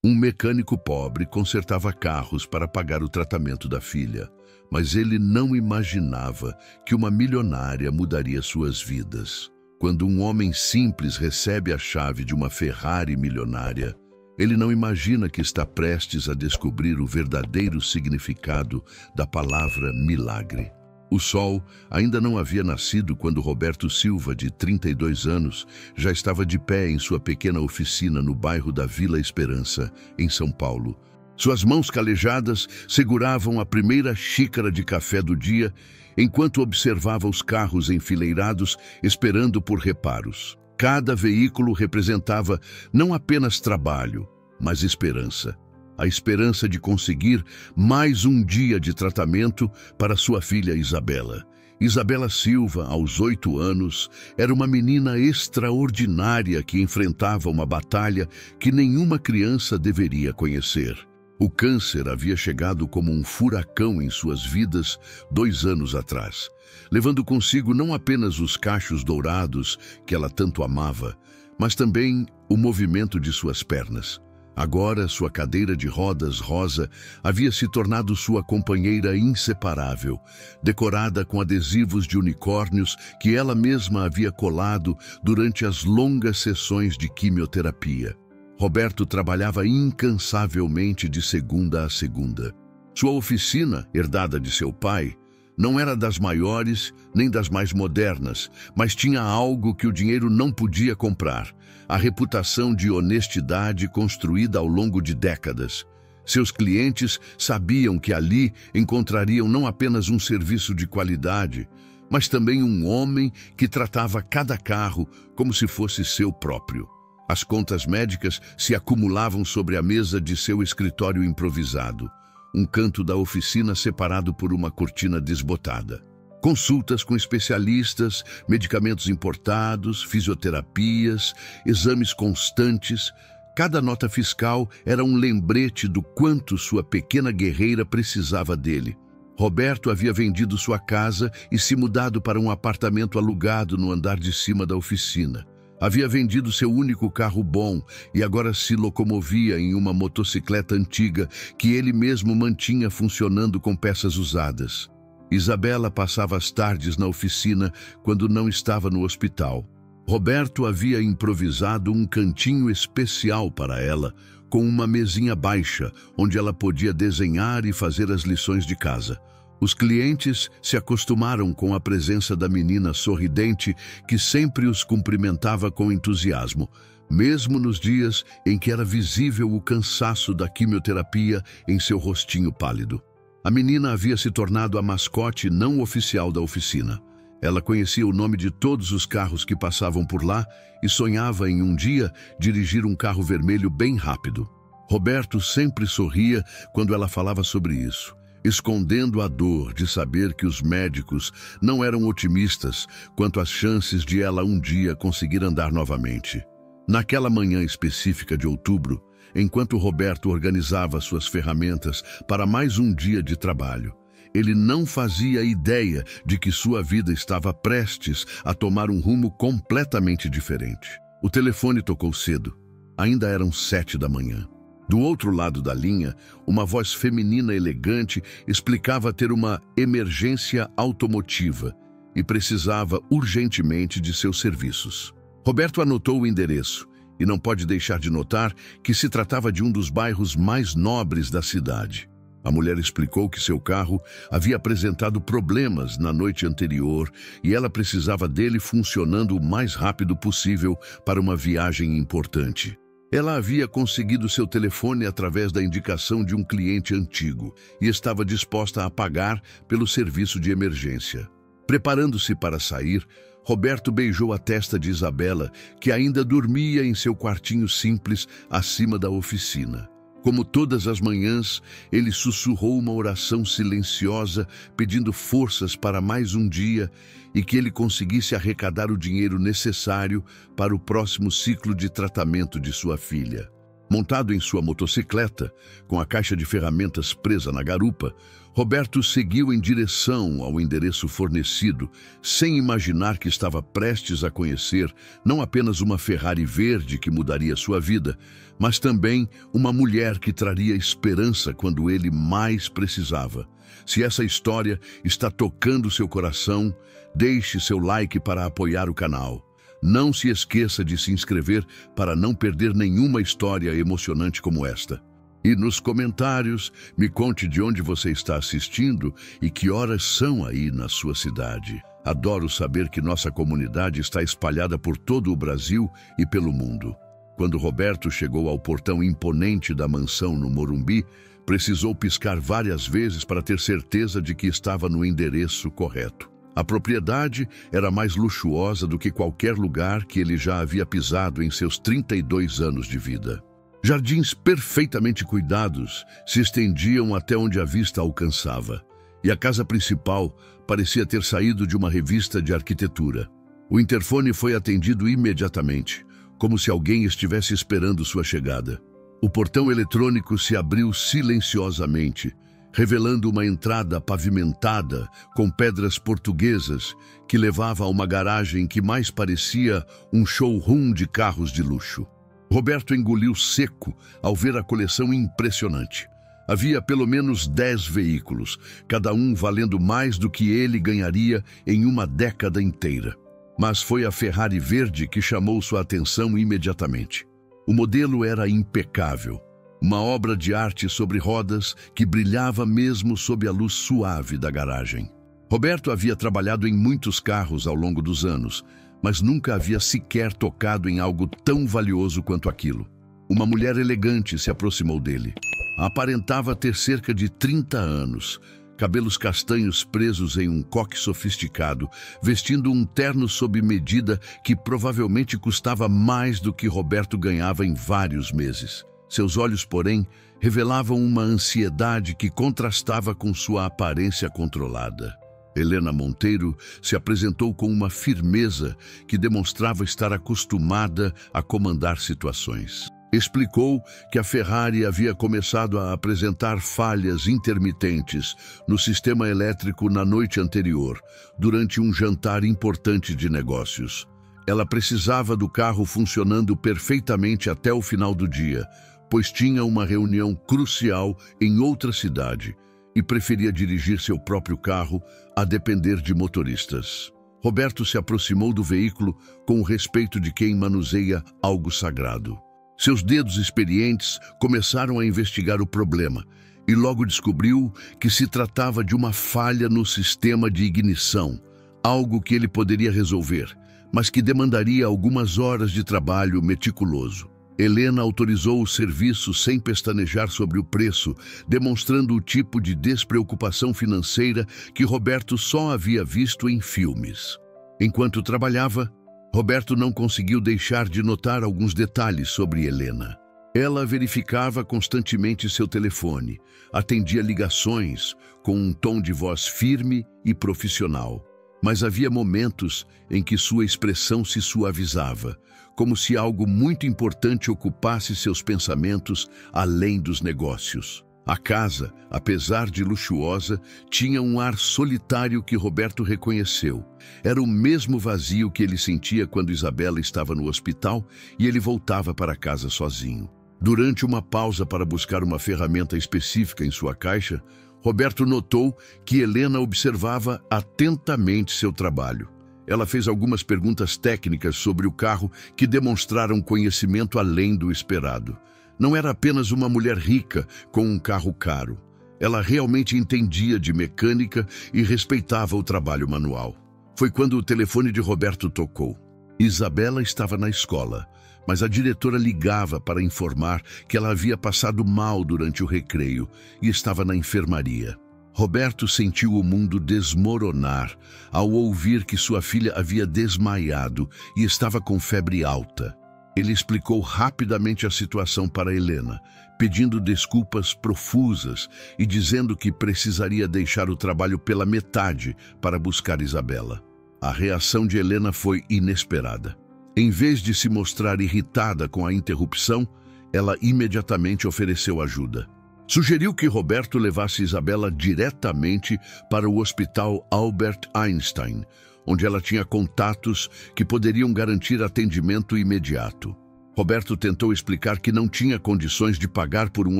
Um mecânico pobre consertava carros para pagar o tratamento da filha, mas ele não imaginava que uma milionária mudaria suas vidas. Quando um homem simples recebe a chave de uma Ferrari milionária, ele não imagina que está prestes a descobrir o verdadeiro significado da palavra milagre. O sol ainda não havia nascido quando Roberto Silva, de 32 anos, já estava de pé em sua pequena oficina no bairro da Vila Esperança, em São Paulo. Suas mãos calejadas seguravam a primeira xícara de café do dia, enquanto observava os carros enfileirados, esperando por reparos. Cada veículo representava não apenas trabalho, mas esperança. A esperança de conseguir mais um dia de tratamento para sua filha Isabela. Isabela Silva, aos 8 anos, era uma menina extraordinária que enfrentava uma batalha que nenhuma criança deveria conhecer. O câncer havia chegado como um furacão em suas vidas 2 anos atrás, levando consigo não apenas os cachos dourados que ela tanto amava, mas também o movimento de suas pernas. Agora, sua cadeira de rodas rosa havia se tornado sua companheira inseparável, decorada com adesivos de unicórnios que ela mesma havia colado durante as longas sessões de quimioterapia. Roberto trabalhava incansavelmente de segunda a segunda. Sua oficina, herdada de seu pai, não era das maiores nem das mais modernas, mas tinha algo que o dinheiro não podia comprar: a reputação de honestidade construída ao longo de décadas. Seus clientes sabiam que ali encontrariam não apenas um serviço de qualidade, mas também um homem que tratava cada carro como se fosse seu próprio. As contas médicas se acumulavam sobre a mesa de seu escritório improvisado, um canto da oficina separado por uma cortina desbotada. Consultas com especialistas, medicamentos importados, fisioterapias, exames constantes. Cada nota fiscal era um lembrete do quanto sua pequena guerreira precisava dele. Roberto havia vendido sua casa e se mudado para um apartamento alugado no andar de cima da oficina. Havia vendido seu único carro bom e agora se locomovia em uma motocicleta antiga que ele mesmo mantinha funcionando com peças usadas. Isabela passava as tardes na oficina quando não estava no hospital. Roberto havia improvisado um cantinho especial para ela, com uma mesinha baixa, onde ela podia desenhar e fazer as lições de casa. Os clientes se acostumaram com a presença da menina sorridente que sempre os cumprimentava com entusiasmo, mesmo nos dias em que era visível o cansaço da quimioterapia em seu rostinho pálido. A menina havia se tornado a mascote não oficial da oficina. Ela conhecia o nome de todos os carros que passavam por lá e sonhava em um dia dirigir um carro vermelho bem rápido. Roberto sempre sorria quando ela falava sobre isso, escondendo a dor de saber que os médicos não eram otimistas quanto às chances de ela um dia conseguir andar novamente. Naquela manhã específica de outubro, enquanto Roberto organizava suas ferramentas para mais um dia de trabalho, ele não fazia ideia de que sua vida estava prestes a tomar um rumo completamente diferente. O telefone tocou cedo. Ainda eram 7 da manhã. Do outro lado da linha, uma voz feminina elegante explicava ter uma emergência automotiva e precisava urgentemente de seus serviços. Roberto anotou o endereço e não pode deixar de notar que se tratava de um dos bairros mais nobres da cidade. A mulher explicou que seu carro havia apresentado problemas na noite anterior e ela precisava dele funcionando o mais rápido possível para uma viagem importante. Ela havia conseguido seu telefone através da indicação de um cliente antigo e estava disposta a pagar pelo serviço de emergência. Preparando-se para sair, Roberto beijou a testa de Isabela, que ainda dormia em seu quartinho simples acima da oficina. Como todas as manhãs, ele sussurrou uma oração silenciosa, pedindo forças para mais um dia e que ele conseguisse arrecadar o dinheiro necessário para o próximo ciclo de tratamento de sua filha. Montado em sua motocicleta, com a caixa de ferramentas presa na garupa, Roberto seguiu em direção ao endereço fornecido, sem imaginar que estava prestes a conhecer não apenas uma Ferrari verde que mudaria sua vida, mas também uma mulher que traria esperança quando ele mais precisava. Se essa história está tocando seu coração, deixe seu like para apoiar o canal. Não se esqueça de se inscrever para não perder nenhuma história emocionante como esta. E nos comentários, me conte de onde você está assistindo e que horas são aí na sua cidade. Adoro saber que nossa comunidade está espalhada por todo o Brasil e pelo mundo. Quando Roberto chegou ao portão imponente da mansão no Morumbi, precisou piscar várias vezes para ter certeza de que estava no endereço correto. A propriedade era mais luxuosa do que qualquer lugar que ele já havia pisado em seus 32 anos de vida. Jardins perfeitamente cuidados se estendiam até onde a vista alcançava, e a casa principal parecia ter saído de uma revista de arquitetura. O interfone foi atendido imediatamente, como se alguém estivesse esperando sua chegada. O portão eletrônico se abriu silenciosamente, revelando uma entrada pavimentada com pedras portuguesas que levava a uma garagem que mais parecia um showroom de carros de luxo. Roberto engoliu seco ao ver a coleção impressionante. Havia pelo menos 10 veículos, cada um valendo mais do que ele ganharia em uma década inteira. Mas foi a Ferrari verde que chamou sua atenção imediatamente. O modelo era impecável. Uma obra de arte sobre rodas que brilhava mesmo sob a luz suave da garagem. Roberto havia trabalhado em muitos carros ao longo dos anos, mas nunca havia sequer tocado em algo tão valioso quanto aquilo. Uma mulher elegante se aproximou dele. Aparentava ter cerca de 30 anos, cabelos castanhos presos em um coque sofisticado, vestindo um terno sob medida que provavelmente custava mais do que Roberto ganhava em vários meses. Seus olhos, porém, revelavam uma ansiedade que contrastava com sua aparência controlada. Helena Monteiro se apresentou com uma firmeza que demonstrava estar acostumada a comandar situações. Explicou que a Ferrari havia começado a apresentar falhas intermitentes no sistema elétrico na noite anterior, durante um jantar importante de negócios. Ela precisava do carro funcionando perfeitamente até o final do dia, pois tinha uma reunião crucial em outra cidade e preferia dirigir seu próprio carro a depender de motoristas. Roberto se aproximou do veículo com o respeito de quem manuseia algo sagrado. Seus dedos experientes começaram a investigar o problema e logo descobriu que se tratava de uma falha no sistema de ignição, algo que ele poderia resolver, mas que demandaria algumas horas de trabalho meticuloso. Helena autorizou o serviço sem pestanejar sobre o preço, demonstrando o tipo de despreocupação financeira que Roberto só havia visto em filmes. Enquanto trabalhava, Roberto não conseguiu deixar de notar alguns detalhes sobre Helena. Ela verificava constantemente seu telefone, atendia ligações com um tom de voz firme e profissional. Mas havia momentos em que sua expressão se suavizava, como se algo muito importante ocupasse seus pensamentos além dos negócios. A casa, apesar de luxuosa, tinha um ar solitário que Roberto reconheceu. Era o mesmo vazio que ele sentia quando Isabela estava no hospital e ele voltava para casa sozinho. Durante uma pausa para buscar uma ferramenta específica em sua caixa, Roberto notou que Helena observava atentamente seu trabalho. Ela fez algumas perguntas técnicas sobre o carro que demonstraram conhecimento além do esperado. Não era apenas uma mulher rica com um carro caro. Ela realmente entendia de mecânica e respeitava o trabalho manual. Foi quando o telefone de Roberto tocou. Isabela estava na escola, mas a diretora ligava para informar que ela havia passado mal durante o recreio e estava na enfermaria. Roberto sentiu o mundo desmoronar ao ouvir que sua filha havia desmaiado e estava com febre alta. Ele explicou rapidamente a situação para Helena, pedindo desculpas profusas e dizendo que precisaria deixar o trabalho pela metade para buscar Isabela. A reação de Helena foi inesperada. Em vez de se mostrar irritada com a interrupção, ela imediatamente ofereceu ajuda. Sugeriu que Roberto levasse Isabela diretamente para o Hospital Albert Einstein, onde ela tinha contatos que poderiam garantir atendimento imediato. Roberto tentou explicar que não tinha condições de pagar por um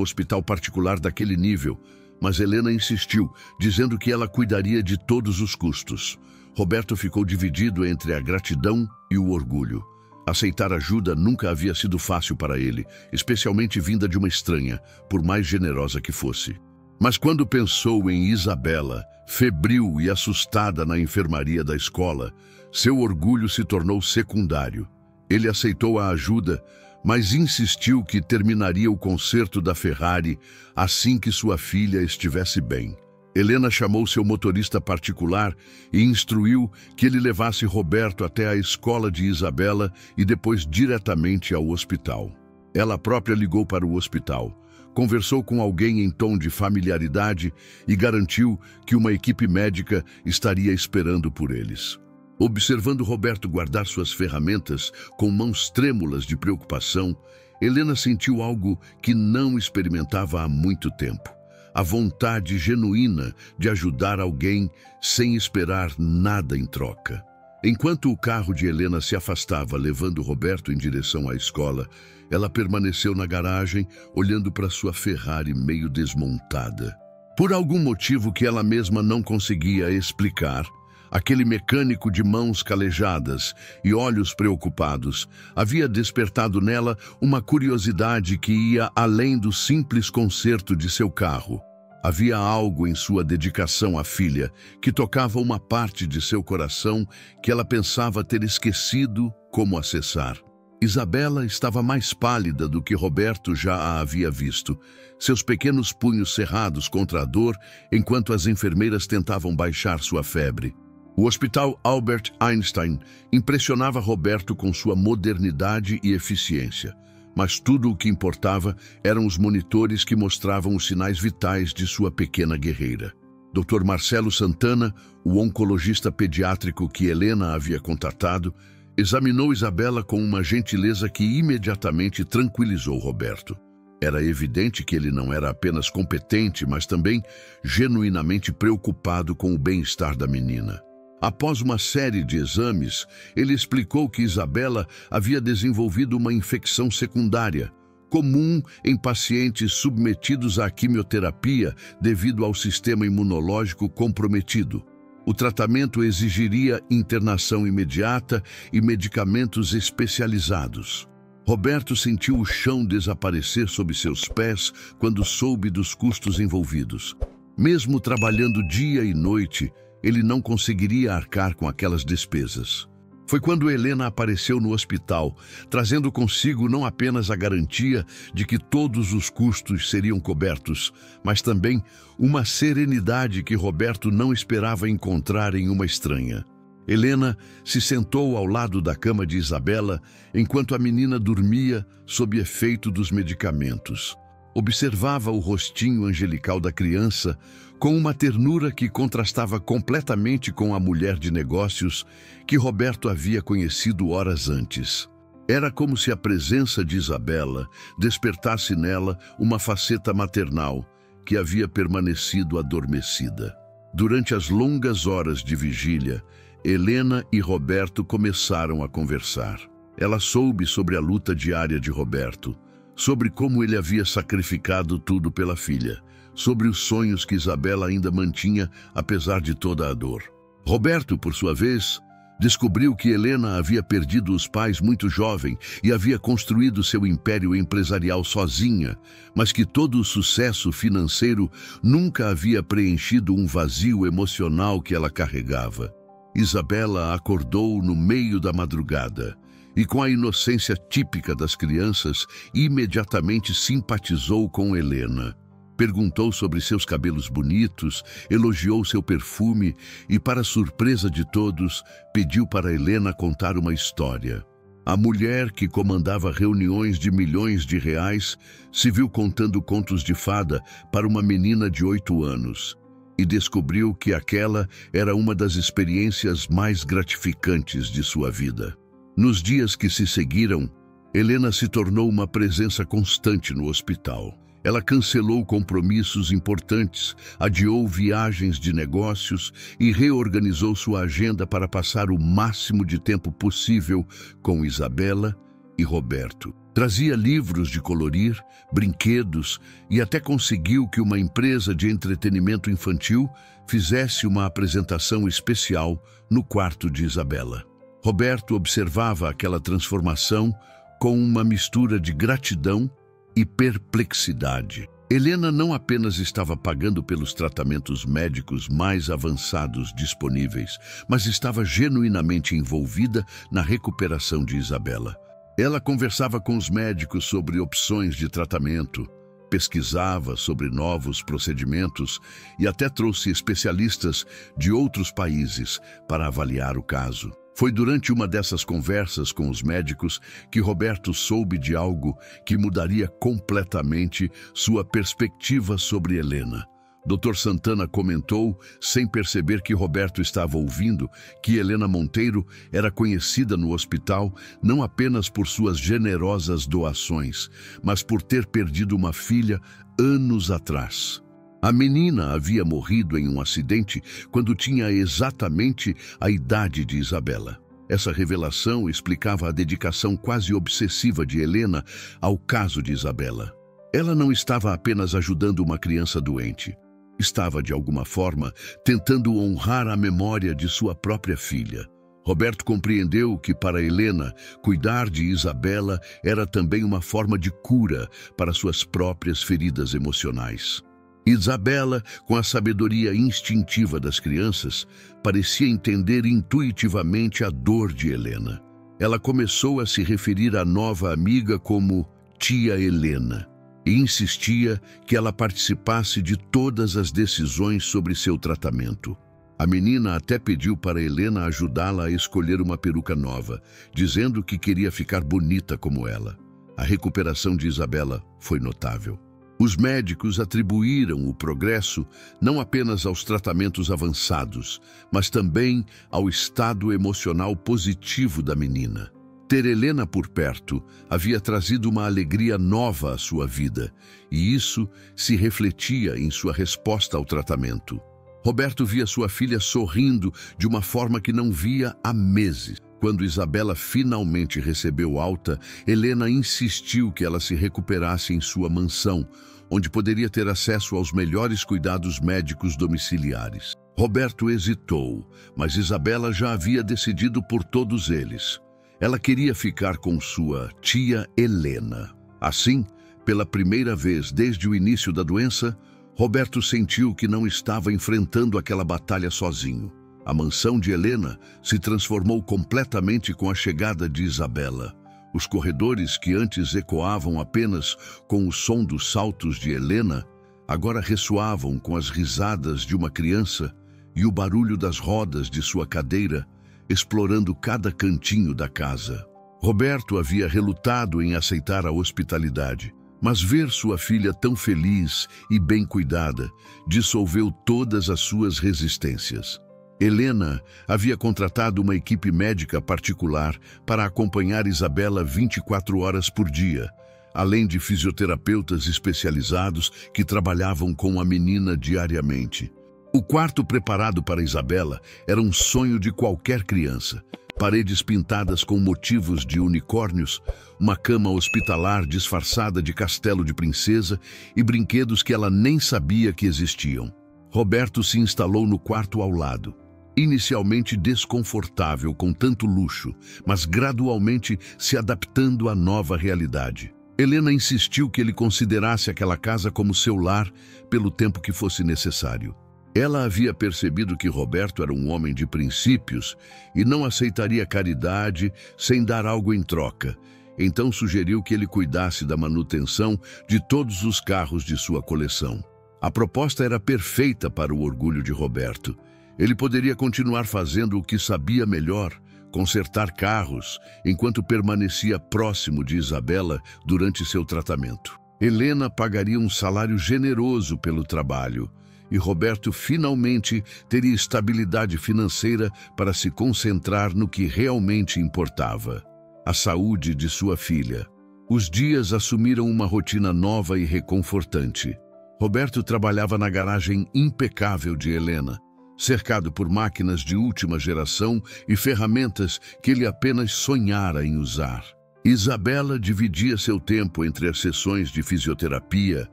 hospital particular daquele nível, mas Helena insistiu, dizendo que ela cuidaria de todos os custos. Roberto ficou dividido entre a gratidão e o orgulho. Aceitar ajuda nunca havia sido fácil para ele, especialmente vinda de uma estranha, por mais generosa que fosse. Mas quando pensou em Isabela, febril e assustada na enfermaria da escola, seu orgulho se tornou secundário. Ele aceitou a ajuda, mas insistiu que terminaria o conserto da Ferrari assim que sua filha estivesse bem. Helena chamou seu motorista particular e instruiu que ele levasse Roberto até a escola de Isabela e depois diretamente ao hospital. Ela própria ligou para o hospital, conversou com alguém em tom de familiaridade e garantiu que uma equipe médica estaria esperando por eles. Observando Roberto guardar suas ferramentas com mãos trêmulas de preocupação, Helena sentiu algo que não experimentava há muito tempo. A vontade genuína de ajudar alguém sem esperar nada em troca. Enquanto o carro de Helena se afastava, levando Roberto em direção à escola, ela permaneceu na garagem, olhando para sua Ferrari meio desmontada. Por algum motivo que ela mesma não conseguia explicar, aquele mecânico de mãos calejadas e olhos preocupados havia despertado nela uma curiosidade que ia além do simples conserto de seu carro. Havia algo em sua dedicação à filha que tocava uma parte de seu coração que ela pensava ter esquecido como acessar. Isabela estava mais pálida do que Roberto já a havia visto, seus pequenos punhos cerrados contra a dor enquanto as enfermeiras tentavam baixar sua febre. O Hospital Albert Einstein impressionava Roberto com sua modernidade e eficiência, mas tudo o que importava eram os monitores que mostravam os sinais vitais de sua pequena guerreira. Dr. Marcelo Santana, o oncologista pediátrico que Helena havia contatado, examinou Isabela com uma gentileza que imediatamente tranquilizou Roberto. Era evidente que ele não era apenas competente, mas também genuinamente preocupado com o bem-estar da menina. Após uma série de exames, ele explicou que Isabela havia desenvolvido uma infecção secundária, comum em pacientes submetidos à quimioterapia devido ao sistema imunológico comprometido. O tratamento exigiria internação imediata e medicamentos especializados. Roberto sentiu o chão desaparecer sob seus pés quando soube dos custos envolvidos. Mesmo trabalhando dia e noite, ele não conseguiria arcar com aquelas despesas. Foi quando Helena apareceu no hospital, trazendo consigo não apenas a garantia de que todos os custos seriam cobertos, mas também uma serenidade que Roberto não esperava encontrar em uma estranha. Helena se sentou ao lado da cama de Isabela enquanto a menina dormia sob efeito dos medicamentos. Observava o rostinho angelical da criança com uma ternura que contrastava completamente com a mulher de negócios que Roberto havia conhecido horas antes. Era como se a presença de Isabela despertasse nela uma faceta maternal que havia permanecido adormecida. Durante as longas horas de vigília, Helena e Roberto começaram a conversar. Ela soube sobre a luta diária de Roberto, sobre como ele havia sacrificado tudo pela filha, sobre os sonhos que Isabela ainda mantinha apesar de toda a dor. Roberto, por sua vez, descobriu que Helena havia perdido os pais muito jovem e havia construído seu império empresarial sozinha, mas que todo o sucesso financeiro nunca havia preenchido um vazio emocional que ela carregava. Isabela acordou no meio da madrugada e, com a inocência típica das crianças, imediatamente simpatizou com Helena. Perguntou sobre seus cabelos bonitos, elogiou seu perfume e, para surpresa de todos, pediu para Helena contar uma história. A mulher que comandava reuniões de milhões de reais se viu contando contos de fada para uma menina de 8 anos e descobriu que aquela era uma das experiências mais gratificantes de sua vida. Nos dias que se seguiram, Helena se tornou uma presença constante no hospital. Ela cancelou compromissos importantes, adiou viagens de negócios e reorganizou sua agenda para passar o máximo de tempo possível com Isabela e Roberto. Trazia livros de colorir, brinquedos e até conseguiu que uma empresa de entretenimento infantil fizesse uma apresentação especial no quarto de Isabela. Roberto observava aquela transformação com uma mistura de gratidão e perplexidade. Helena não apenas estava pagando pelos tratamentos médicos mais avançados disponíveis, mas estava genuinamente envolvida na recuperação de Isabela. Ela conversava com os médicos sobre opções de tratamento, pesquisava sobre novos procedimentos e até trouxe especialistas de outros países para avaliar o caso. Foi durante uma dessas conversas com os médicos que Roberto soube de algo que mudaria completamente sua perspectiva sobre Helena. Dr. Santana comentou, sem perceber que Roberto estava ouvindo, que Helena Monteiro era conhecida no hospital não apenas por suas generosas doações, mas por ter perdido uma filha anos atrás. A menina havia morrido em um acidente quando tinha exatamente a idade de Isabela. Essa revelação explicava a dedicação quase obsessiva de Helena ao caso de Isabela. Ela não estava apenas ajudando uma criança doente. Estava, de alguma forma, tentando honrar a memória de sua própria filha. Roberto compreendeu que, para Helena, cuidar de Isabela era também uma forma de cura para suas próprias feridas emocionais. Isabela, com a sabedoria instintiva das crianças, parecia entender intuitivamente a dor de Helena. Ela começou a se referir à nova amiga como Tia Helena e insistia que ela participasse de todas as decisões sobre seu tratamento. A menina até pediu para Helena ajudá-la a escolher uma peruca nova, dizendo que queria ficar bonita como ela. A recuperação de Isabela foi notável. Os médicos atribuíram o progresso não apenas aos tratamentos avançados, mas também ao estado emocional positivo da menina. Ter Helena por perto havia trazido uma alegria nova à sua vida, e isso se refletia em sua resposta ao tratamento. Roberto via sua filha sorrindo de uma forma que não via há meses. Quando Isabela finalmente recebeu alta, Helena insistiu que ela se recuperasse em sua mansão, onde poderia ter acesso aos melhores cuidados médicos domiciliares. Roberto hesitou, mas Isabela já havia decidido por todos eles. Ela queria ficar com sua tia Helena. Assim, pela primeira vez desde o início da doença, Roberto sentiu que não estava enfrentando aquela batalha sozinho. A mansão de Helena se transformou completamente com a chegada de Isabela. Os corredores que antes ecoavam apenas com o som dos saltos de Helena, agora ressoavam com as risadas de uma criança e o barulho das rodas de sua cadeira, explorando cada cantinho da casa. Roberto havia relutado em aceitar a hospitalidade, mas ver sua filha tão feliz e bem cuidada dissolveu todas as suas resistências. Helena havia contratado uma equipe médica particular para acompanhar Isabela 24 horas por dia, além de fisioterapeutas especializados que trabalhavam com a menina diariamente. O quarto preparado para Isabela era um sonho de qualquer criança. Paredes pintadas com motivos de unicórnios, uma cama hospitalar disfarçada de castelo de princesa e brinquedos que ela nem sabia que existiam. Roberto se instalou no quarto ao lado. Inicialmente desconfortável com tanto luxo, mas gradualmente se adaptando à nova realidade. Helena insistiu que ele considerasse aquela casa como seu lar pelo tempo que fosse necessário. Ela havia percebido que Roberto era um homem de princípios e não aceitaria caridade sem dar algo em troca. Então sugeriu que ele cuidasse da manutenção de todos os carros de sua coleção. A proposta era perfeita para o orgulho de Roberto. Ele poderia continuar fazendo o que sabia melhor, consertar carros, enquanto permanecia próximo de Isabela durante seu tratamento. Helena pagaria um salário generoso pelo trabalho, e Roberto finalmente teria estabilidade financeira para se concentrar no que realmente importava. a saúde de sua filha. Os dias assumiram uma rotina nova e reconfortante. Roberto trabalhava na garagem impecável de Helena, cercado por máquinas de última geração e ferramentas que ele apenas sonhara em usar. Isabela dividia seu tempo entre as sessões de fisioterapia,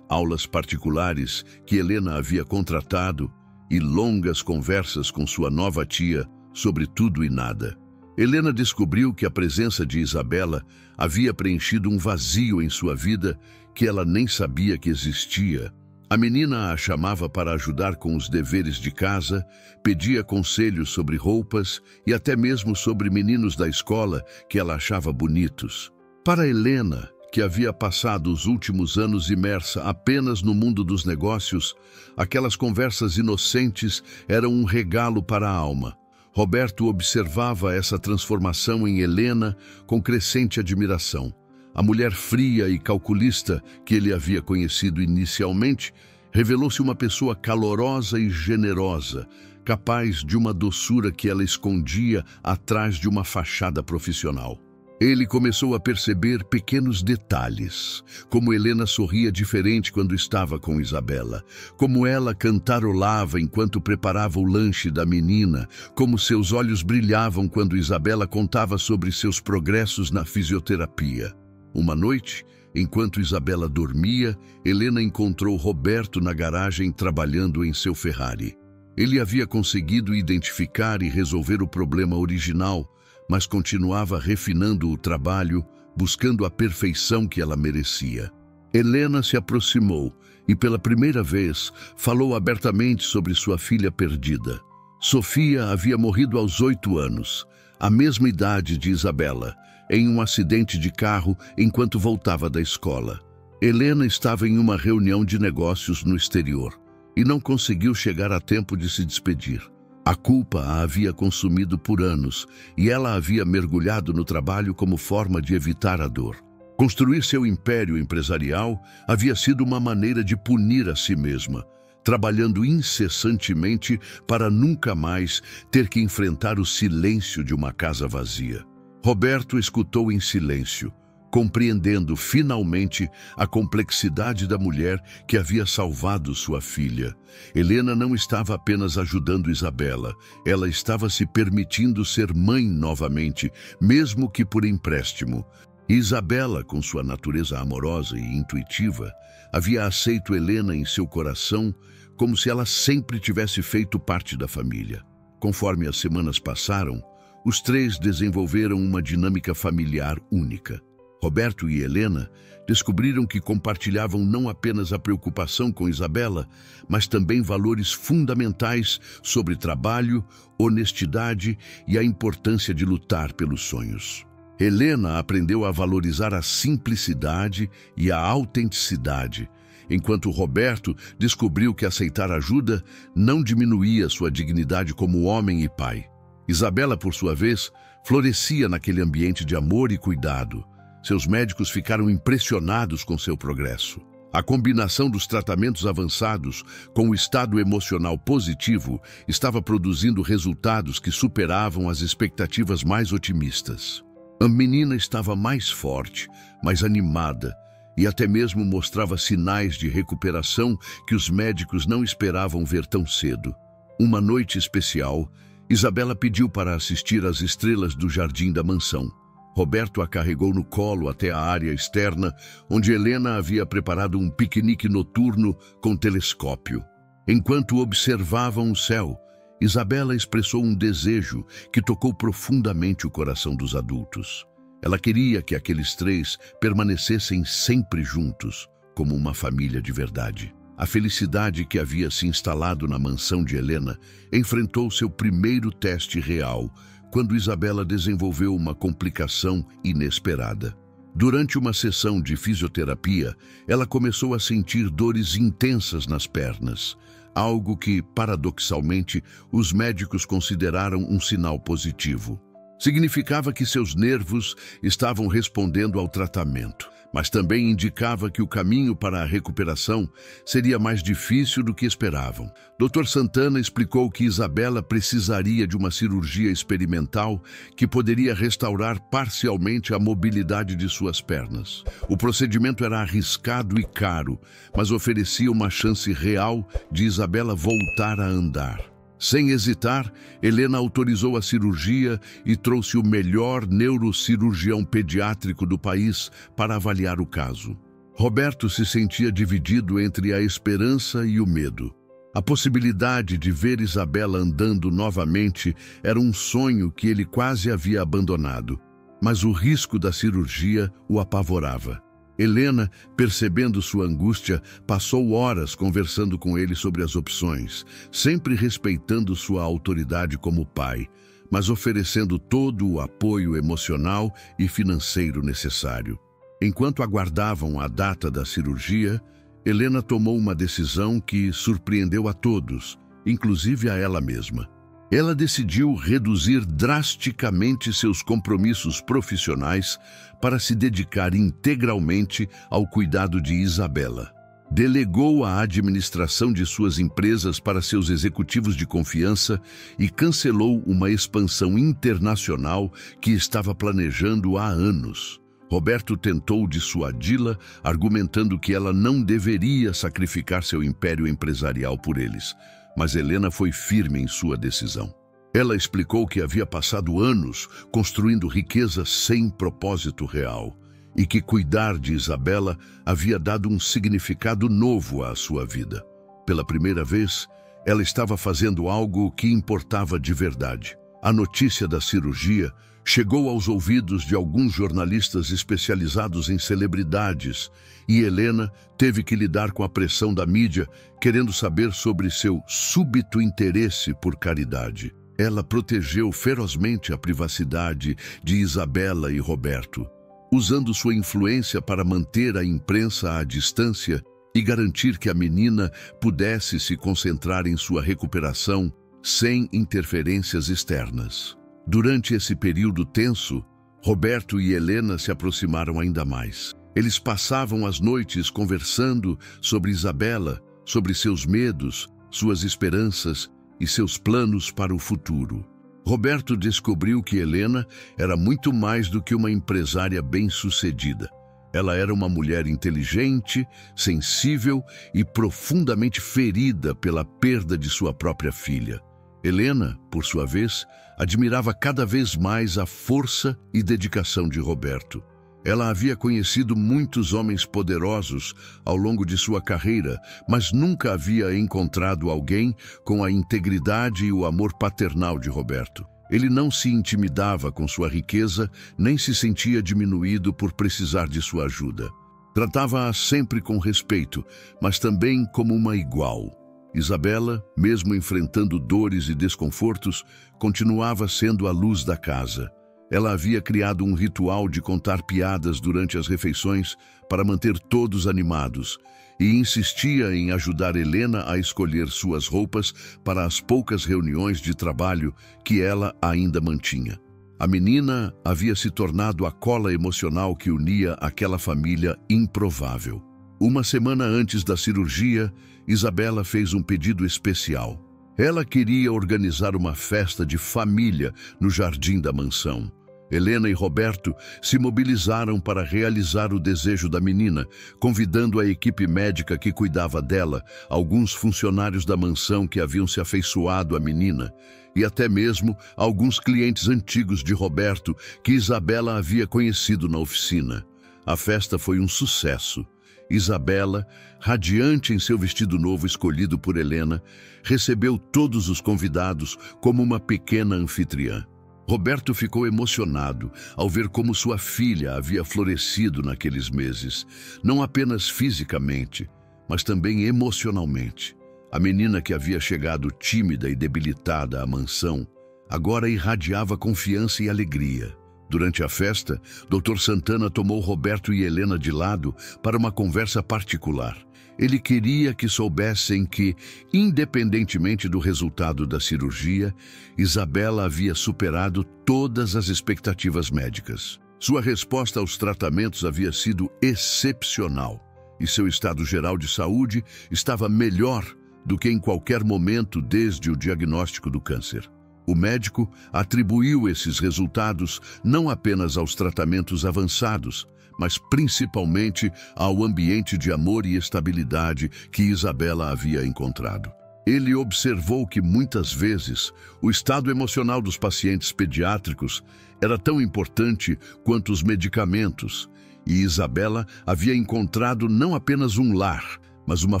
aulas particulares que Helena havia contratado e longas conversas com sua nova tia sobre tudo e nada. Helena descobriu que a presença de Isabela havia preenchido um vazio em sua vida que ela nem sabia que existia. A menina a chamava para ajudar com os deveres de casa, pedia conselhos sobre roupas e até mesmo sobre meninos da escola que ela achava bonitos. Para Helena, que havia passado os últimos anos imersa apenas no mundo dos negócios, aquelas conversas inocentes eram um regalo para a alma. Roberto observava essa transformação em Helena com crescente admiração. A mulher fria e calculista que ele havia conhecido inicialmente revelou-se uma pessoa calorosa e generosa, capaz de uma doçura que ela escondia atrás de uma fachada profissional. Ele começou a perceber pequenos detalhes, como Helena sorria diferente quando estava com Isabela, como ela cantarolava enquanto preparava o lanche da menina, como seus olhos brilhavam quando Isabela contava sobre seus progressos na fisioterapia. Uma noite, enquanto Isabela dormia, Helena encontrou Roberto na garagem trabalhando em seu Ferrari. Ele havia conseguido identificar e resolver o problema original, mas continuava refinando o trabalho, buscando a perfeição que ela merecia. Helena se aproximou e, pela primeira vez, falou abertamente sobre sua filha perdida. Sofia havia morrido aos 8 anos, a mesma idade de Isabela, em um acidente de carro enquanto voltava da escola. Helena estava em uma reunião de negócios no exterior e não conseguiu chegar a tempo de se despedir. A culpa a havia consumido por anos e ela havia mergulhado no trabalho como forma de evitar a dor. Construir seu império empresarial havia sido uma maneira de punir a si mesma, trabalhando incessantemente para nunca mais ter que enfrentar o silêncio de uma casa vazia. Roberto escutou em silêncio, compreendendo finalmente a complexidade da mulher que havia salvado sua filha. Helena não estava apenas ajudando Isabela, ela estava se permitindo ser mãe novamente, mesmo que por empréstimo. Isabela, com sua natureza amorosa e intuitiva, havia aceito Helena em seu coração como se ela sempre tivesse feito parte da família. Conforme as semanas passaram, os três desenvolveram uma dinâmica familiar única. Roberto e Helena descobriram que compartilhavam não apenas a preocupação com Isabela, mas também valores fundamentais sobre trabalho, honestidade e a importância de lutar pelos sonhos. Helena aprendeu a valorizar a simplicidade e a autenticidade, enquanto Roberto descobriu que aceitar ajuda não diminuía sua dignidade como homem e pai. Isabela, por sua vez, florescia naquele ambiente de amor e cuidado. Seus médicos ficaram impressionados com seu progresso. A combinação dos tratamentos avançados com o estado emocional positivo estava produzindo resultados que superavam as expectativas mais otimistas. A menina estava mais forte, mais animada e até mesmo mostrava sinais de recuperação que os médicos não esperavam ver tão cedo. Uma noite especial, Isabela pediu para assistir às estrelas do jardim da mansão. Roberto a carregou no colo até a área externa, onde Helena havia preparado um piquenique noturno com telescópio. Enquanto observavam o céu, Isabela expressou um desejo que tocou profundamente o coração dos adultos. Ela queria que aqueles três permanecessem sempre juntos, como uma família de verdade. A felicidade que havia se instalado na mansão de Helena enfrentou seu primeiro teste real, quando Isabela desenvolveu uma complicação inesperada. Durante uma sessão de fisioterapia, ela começou a sentir dores intensas nas pernas, algo que, paradoxalmente, os médicos consideraram um sinal positivo. Significava que seus nervos estavam respondendo ao tratamento. mas também indicava que o caminho para a recuperação seria mais difícil do que esperavam. Dr. Santana explicou que Isabela precisaria de uma cirurgia experimental que poderia restaurar parcialmente a mobilidade de suas pernas. O procedimento era arriscado e caro, mas oferecia uma chance real de Isabela voltar a andar. Sem hesitar, Helena autorizou a cirurgia e trouxe o melhor neurocirurgião pediátrico do país para avaliar o caso. Roberto se sentia dividido entre a esperança e o medo. A possibilidade de ver Isabela andando novamente era um sonho que ele quase havia abandonado, mas o risco da cirurgia o apavorava. Helena, percebendo sua angústia, passou horas conversando com ele sobre as opções, sempre respeitando sua autoridade como pai, mas oferecendo todo o apoio emocional e financeiro necessário. Enquanto aguardavam a data da cirurgia, Helena tomou uma decisão que surpreendeu a todos, inclusive a ela mesma. Ela decidiu reduzir drasticamente seus compromissos profissionais para se dedicar integralmente ao cuidado de Isabela. Delegou a administração de suas empresas para seus executivos de confiança e cancelou uma expansão internacional que estava planejando há anos. Roberto tentou dissuadi-la, argumentando que ela não deveria sacrificar seu império empresarial por eles. Mas Helena foi firme em sua decisão. Ela explicou que havia passado anos construindo riqueza sem propósito real e que cuidar de Isabela havia dado um significado novo à sua vida. Pela primeira vez, ela estava fazendo algo que importava de verdade. A notícia da cirurgia chegou aos ouvidos de alguns jornalistas especializados em celebridades e Helena teve que lidar com a pressão da mídia, querendo saber sobre seu súbito interesse por caridade. Ela protegeu ferozmente a privacidade de Isabela e Roberto, usando sua influência para manter a imprensa à distância e garantir que a menina pudesse se concentrar em sua recuperação sem interferências externas. Durante esse período tenso, Roberto e Helena se aproximaram ainda mais. Eles passavam as noites conversando sobre Isabela, sobre seus medos, suas esperanças e seus planos para o futuro. Roberto descobriu que Helena era muito mais do que uma empresária bem-sucedida. Ela era uma mulher inteligente, sensível e profundamente ferida pela perda de sua própria filha. Helena, por sua vez, admirava cada vez mais a força e dedicação de Roberto. Ela havia conhecido muitos homens poderosos ao longo de sua carreira, mas nunca havia encontrado alguém com a integridade e o amor paternal de Roberto. Ele não se intimidava com sua riqueza, nem se sentia diminuído por precisar de sua ajuda. Tratava-a sempre com respeito, mas também como uma igual. Isabela, mesmo enfrentando dores e desconfortos, continuava sendo a luz da casa. Ela havia criado um ritual de contar piadas durante as refeições para manter todos animados e insistia em ajudar Helena a escolher suas roupas para as poucas reuniões de trabalho que ela ainda mantinha. A menina havia se tornado a cola emocional que unia aquela família improvável. Uma semana antes da cirurgia, Isabela fez um pedido especial. Ela queria organizar uma festa de família no jardim da mansão. Helena e Roberto se mobilizaram para realizar o desejo da menina, convidando a equipe médica que cuidava dela, alguns funcionários da mansão que haviam se afeiçoado à menina, e até mesmo alguns clientes antigos de Roberto que Isabela havia conhecido na oficina. A festa foi um sucesso. Isabela, radiante em seu vestido novo escolhido por Helena, recebeu todos os convidados como uma pequena anfitriã. Roberto ficou emocionado ao ver como sua filha havia florescido naqueles meses, não apenas fisicamente, mas também emocionalmente. A menina que havia chegado tímida e debilitada à mansão, agora irradiava confiança e alegria. Durante a festa, Dr. Santana tomou Roberto e Helena de lado para uma conversa particular. Ele queria que soubessem que, independentemente do resultado da cirurgia, Isabela havia superado todas as expectativas médicas. Sua resposta aos tratamentos havia sido excepcional e seu estado geral de saúde estava melhor do que em qualquer momento desde o diagnóstico do câncer. O médico atribuiu esses resultados não apenas aos tratamentos avançados, mas principalmente ao ambiente de amor e estabilidade que Isabela havia encontrado. Ele observou que muitas vezes o estado emocional dos pacientes pediátricos era tão importante quanto os medicamentos, e Isabela havia encontrado não apenas um lar, mas uma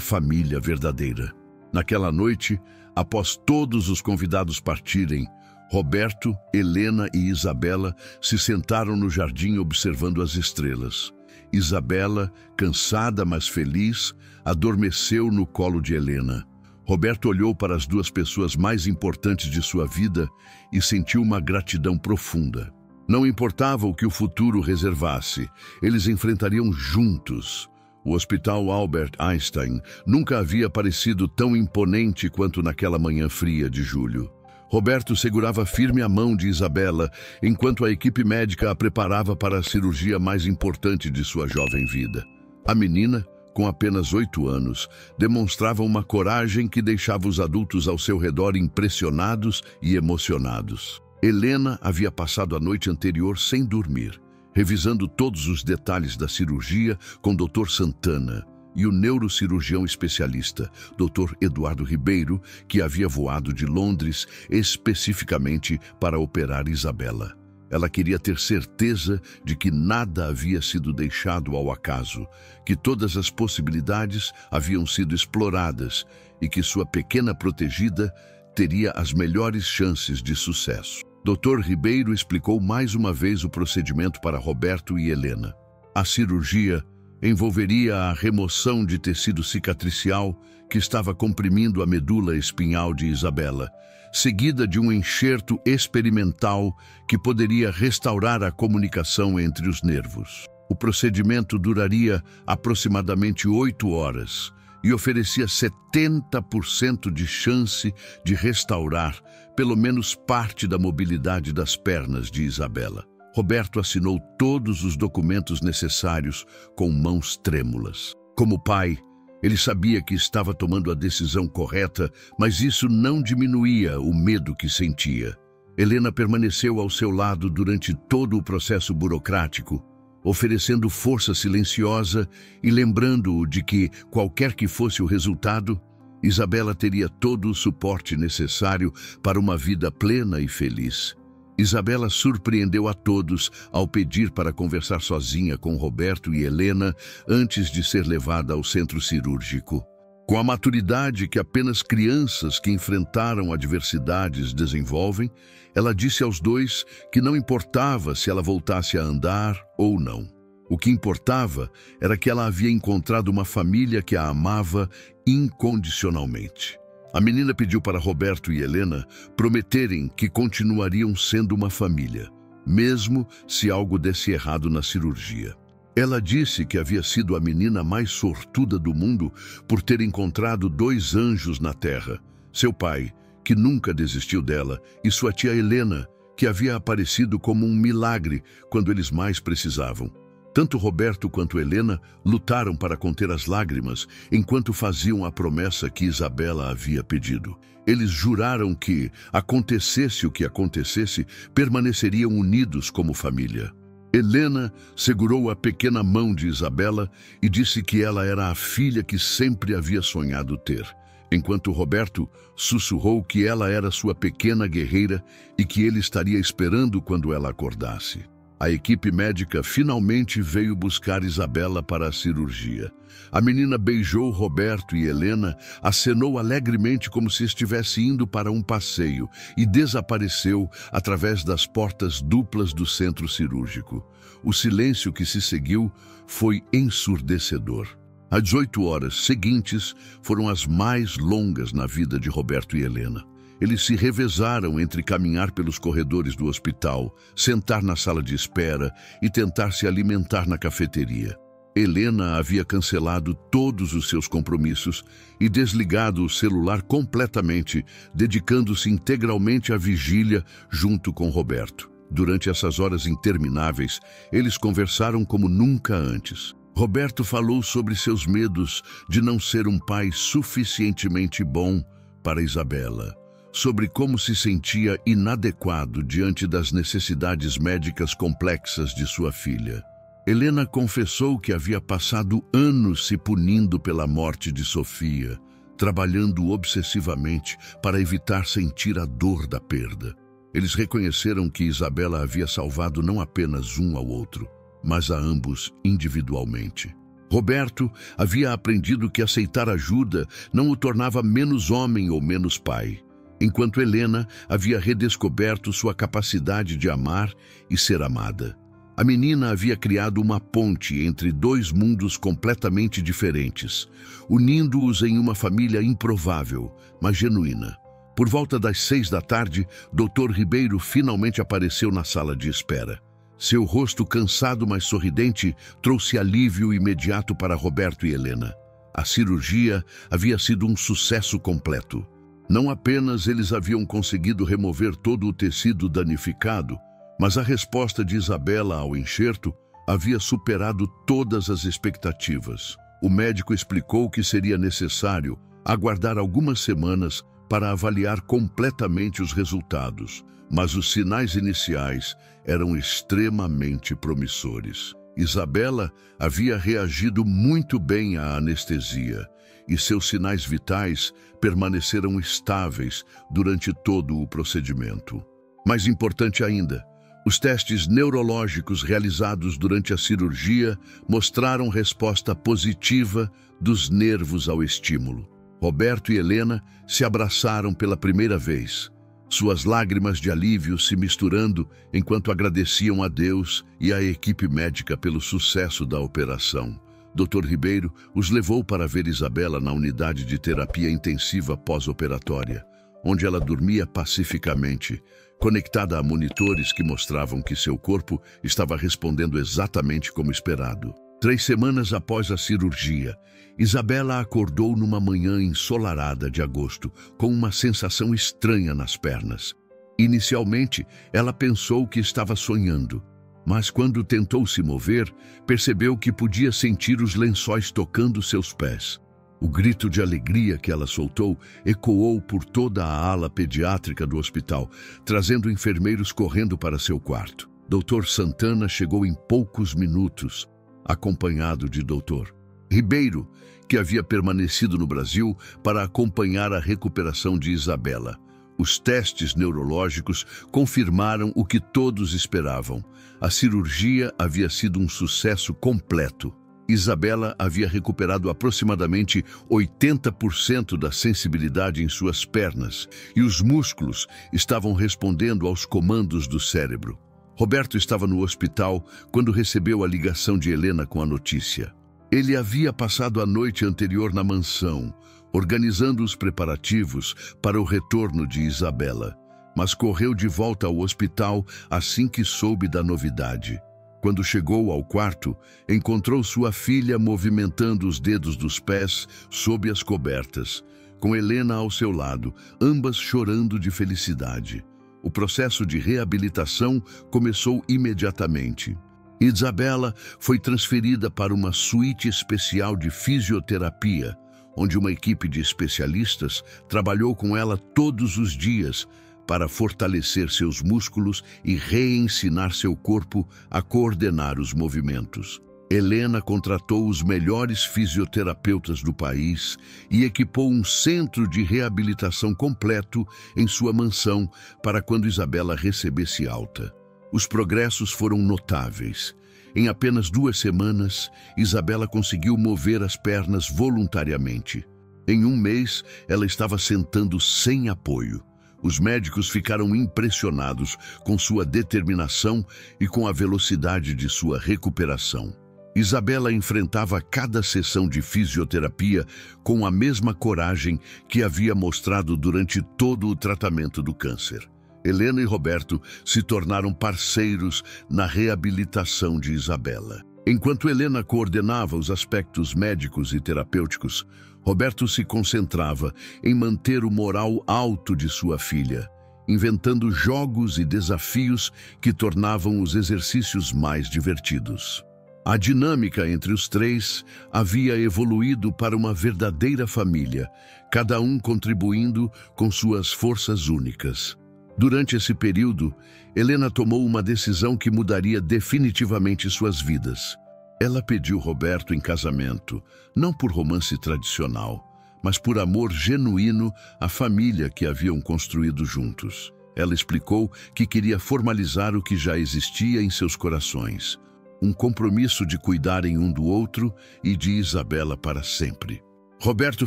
família verdadeira. Naquela noite, após todos os convidados partirem, Roberto, Helena e Isabela se sentaram no jardim observando as estrelas. Isabela, cansada mas feliz, adormeceu no colo de Helena. Roberto olhou para as duas pessoas mais importantes de sua vida e sentiu uma gratidão profunda. Não importava o que o futuro reservasse, eles enfrentariam juntos. O Hospital Albert Einstein nunca havia parecido tão imponente quanto naquela manhã fria de julho. Roberto segurava firme a mão de Isabela enquanto a equipe médica a preparava para a cirurgia mais importante de sua jovem vida. A menina, com apenas 8 anos, demonstrava uma coragem que deixava os adultos ao seu redor impressionados e emocionados. Helena havia passado a noite anterior sem dormir, revisando todos os detalhes da cirurgia com Dr. Santana e o neurocirurgião especialista, Dr. Eduardo Ribeiro, que havia voado de Londres especificamente para operar Isabela. Ela queria ter certeza de que nada havia sido deixado ao acaso, que todas as possibilidades haviam sido exploradas e que sua pequena protegida teria as melhores chances de sucesso. Dr. Ribeiro explicou mais uma vez o procedimento para Roberto e Helena. A cirurgia envolveria a remoção de tecido cicatricial que estava comprimindo a medula espinhal de Isabela, seguida de um enxerto experimental que poderia restaurar a comunicação entre os nervos. O procedimento duraria aproximadamente 8 horas e oferecia 70% de chance de restaurar pelo menos parte da mobilidade das pernas de Isabela. Roberto assinou todos os documentos necessários com mãos trêmulas. Como pai, ele sabia que estava tomando a decisão correta, mas isso não diminuía o medo que sentia. Helena permaneceu ao seu lado durante todo o processo burocrático, oferecendo força silenciosa e lembrando-o de que, qualquer que fosse o resultado, Isabela teria todo o suporte necessário para uma vida plena e feliz. Isabela surpreendeu a todos ao pedir para conversar sozinha com Roberto e Helena antes de ser levada ao centro cirúrgico. Com a maturidade que apenas crianças que enfrentaram adversidades desenvolvem, ela disse aos dois que não importava se ela voltasse a andar ou não. O que importava era que ela havia encontrado uma família que a amava incondicionalmente. A menina pediu para Roberto e Helena prometerem que continuariam sendo uma família, mesmo se algo desse errado na cirurgia. Ela disse que havia sido a menina mais sortuda do mundo por ter encontrado 2 anjos na terra, seu pai, que nunca desistiu dela, e sua tia Helena, que havia aparecido como um milagre quando eles mais precisavam. Tanto Roberto quanto Helena lutaram para conter as lágrimas enquanto faziam a promessa que Isabela havia pedido. Eles juraram que, acontecesse o que acontecesse, permaneceriam unidos como família. Helena segurou a pequena mão de Isabela e disse que ela era a filha que sempre havia sonhado ter, enquanto Roberto sussurrou que ela era sua pequena guerreira e que ele estaria esperando quando ela acordasse. A equipe médica finalmente veio buscar Isabela para a cirurgia. A menina beijou Roberto e Helena, acenou alegremente como se estivesse indo para um passeio e desapareceu através das portas duplas do centro cirúrgico. O silêncio que se seguiu foi ensurdecedor. As 18 horas seguintes foram as mais longas na vida de Roberto e Helena. Eles se revezaram entre caminhar pelos corredores do hospital, sentar na sala de espera e tentar se alimentar na cafeteria. Helena havia cancelado todos os seus compromissos e desligado o celular completamente, dedicando-se integralmente à vigília junto com Roberto. Durante essas horas intermináveis, eles conversaram como nunca antes. Roberto falou sobre seus medos de não ser um pai suficientemente bom para Isabela, sobre como se sentia inadequado diante das necessidades médicas complexas de sua filha. Helena confessou que havia passado anos se punindo pela morte de Sofia, trabalhando obsessivamente para evitar sentir a dor da perda. Eles reconheceram que Isabela havia salvado não apenas um ao outro, mas a ambos individualmente. Roberto havia aprendido que aceitar ajuda não o tornava menos homem ou menos pai, enquanto Helena havia redescoberto sua capacidade de amar e ser amada. A menina havia criado uma ponte entre dois mundos completamente diferentes, unindo-os em uma família improvável, mas genuína. Por volta das 6 da tarde, Dr. Ribeiro finalmente apareceu na sala de espera. Seu rosto cansado, mas sorridente, trouxe alívio imediato para Roberto e Helena. A cirurgia havia sido um sucesso completo. Não apenas eles haviam conseguido remover todo o tecido danificado, mas a resposta de Isabela ao enxerto havia superado todas as expectativas. O médico explicou que seria necessário aguardar algumas semanas para avaliar completamente os resultados, mas os sinais iniciais eram extremamente promissores. Isabela havia reagido muito bem à anestesia e seus sinais vitais permaneceram estáveis durante todo o procedimento. Mais importante ainda, os testes neurológicos realizados durante a cirurgia mostraram resposta positiva dos nervos ao estímulo. Roberto e Helena se abraçaram pela primeira vez, suas lágrimas de alívio se misturando enquanto agradeciam a Deus e à equipe médica pelo sucesso da operação. Dr. Ribeiro os levou para ver Isabela na unidade de terapia intensiva pós-operatória, onde ela dormia pacificamente, conectada a monitores que mostravam que seu corpo estava respondendo exatamente como esperado. 3 semanas após a cirurgia, Isabela acordou numa manhã ensolarada de agosto, com uma sensação estranha nas pernas. Inicialmente, ela pensou que estava sonhando, mas quando tentou se mover, percebeu que podia sentir os lençóis tocando seus pés. O grito de alegria que ela soltou ecoou por toda a ala pediátrica do hospital, trazendo enfermeiros correndo para seu quarto. Dr. Santana chegou em poucos minutos, acompanhado de Dr. Ribeiro, que havia permanecido no Brasil para acompanhar a recuperação de Isabela. Os testes neurológicos confirmaram o que todos esperavam. A cirurgia havia sido um sucesso completo. Isabela havia recuperado aproximadamente 80% da sensibilidade em suas pernas e os músculos estavam respondendo aos comandos do cérebro. Roberto estava no hospital quando recebeu a ligação de Helena com a notícia. Ele havia passado a noite anterior na mansão, organizando os preparativos para o retorno de Isabela, mas correu de volta ao hospital assim que soube da novidade. Quando chegou ao quarto, encontrou sua filha movimentando os dedos dos pés sob as cobertas, com Helena ao seu lado, ambas chorando de felicidade. O processo de reabilitação começou imediatamente. Isabela foi transferida para uma suíte especial de fisioterapia, onde uma equipe de especialistas trabalhou com ela todos os dias para fortalecer seus músculos e reensinar seu corpo a coordenar os movimentos. Helena contratou os melhores fisioterapeutas do país e equipou um centro de reabilitação completo em sua mansão para quando Isabela recebesse alta. Os progressos foram notáveis. Em apenas 2 semanas, Isabela conseguiu mover as pernas voluntariamente. Em 1 mês, ela estava sentando sem apoio. Os médicos ficaram impressionados com sua determinação e com a velocidade de sua recuperação. Isabela enfrentava cada sessão de fisioterapia com a mesma coragem que havia mostrado durante todo o tratamento do câncer. Helena e Roberto se tornaram parceiros na reabilitação de Isabela. Enquanto Helena coordenava os aspectos médicos e terapêuticos, Roberto se concentrava em manter o moral alto de sua filha, inventando jogos e desafios que tornavam os exercícios mais divertidos. A dinâmica entre os três havia evoluído para uma verdadeira família, cada um contribuindo com suas forças únicas. Durante esse período, Helena tomou uma decisão que mudaria definitivamente suas vidas. Ela pediu Roberto em casamento, não por romance tradicional, mas por amor genuíno à família que haviam construído juntos. Ela explicou que queria formalizar o que já existia em seus corações, um compromisso de cuidarem um do outro e de Isabela para sempre. Roberto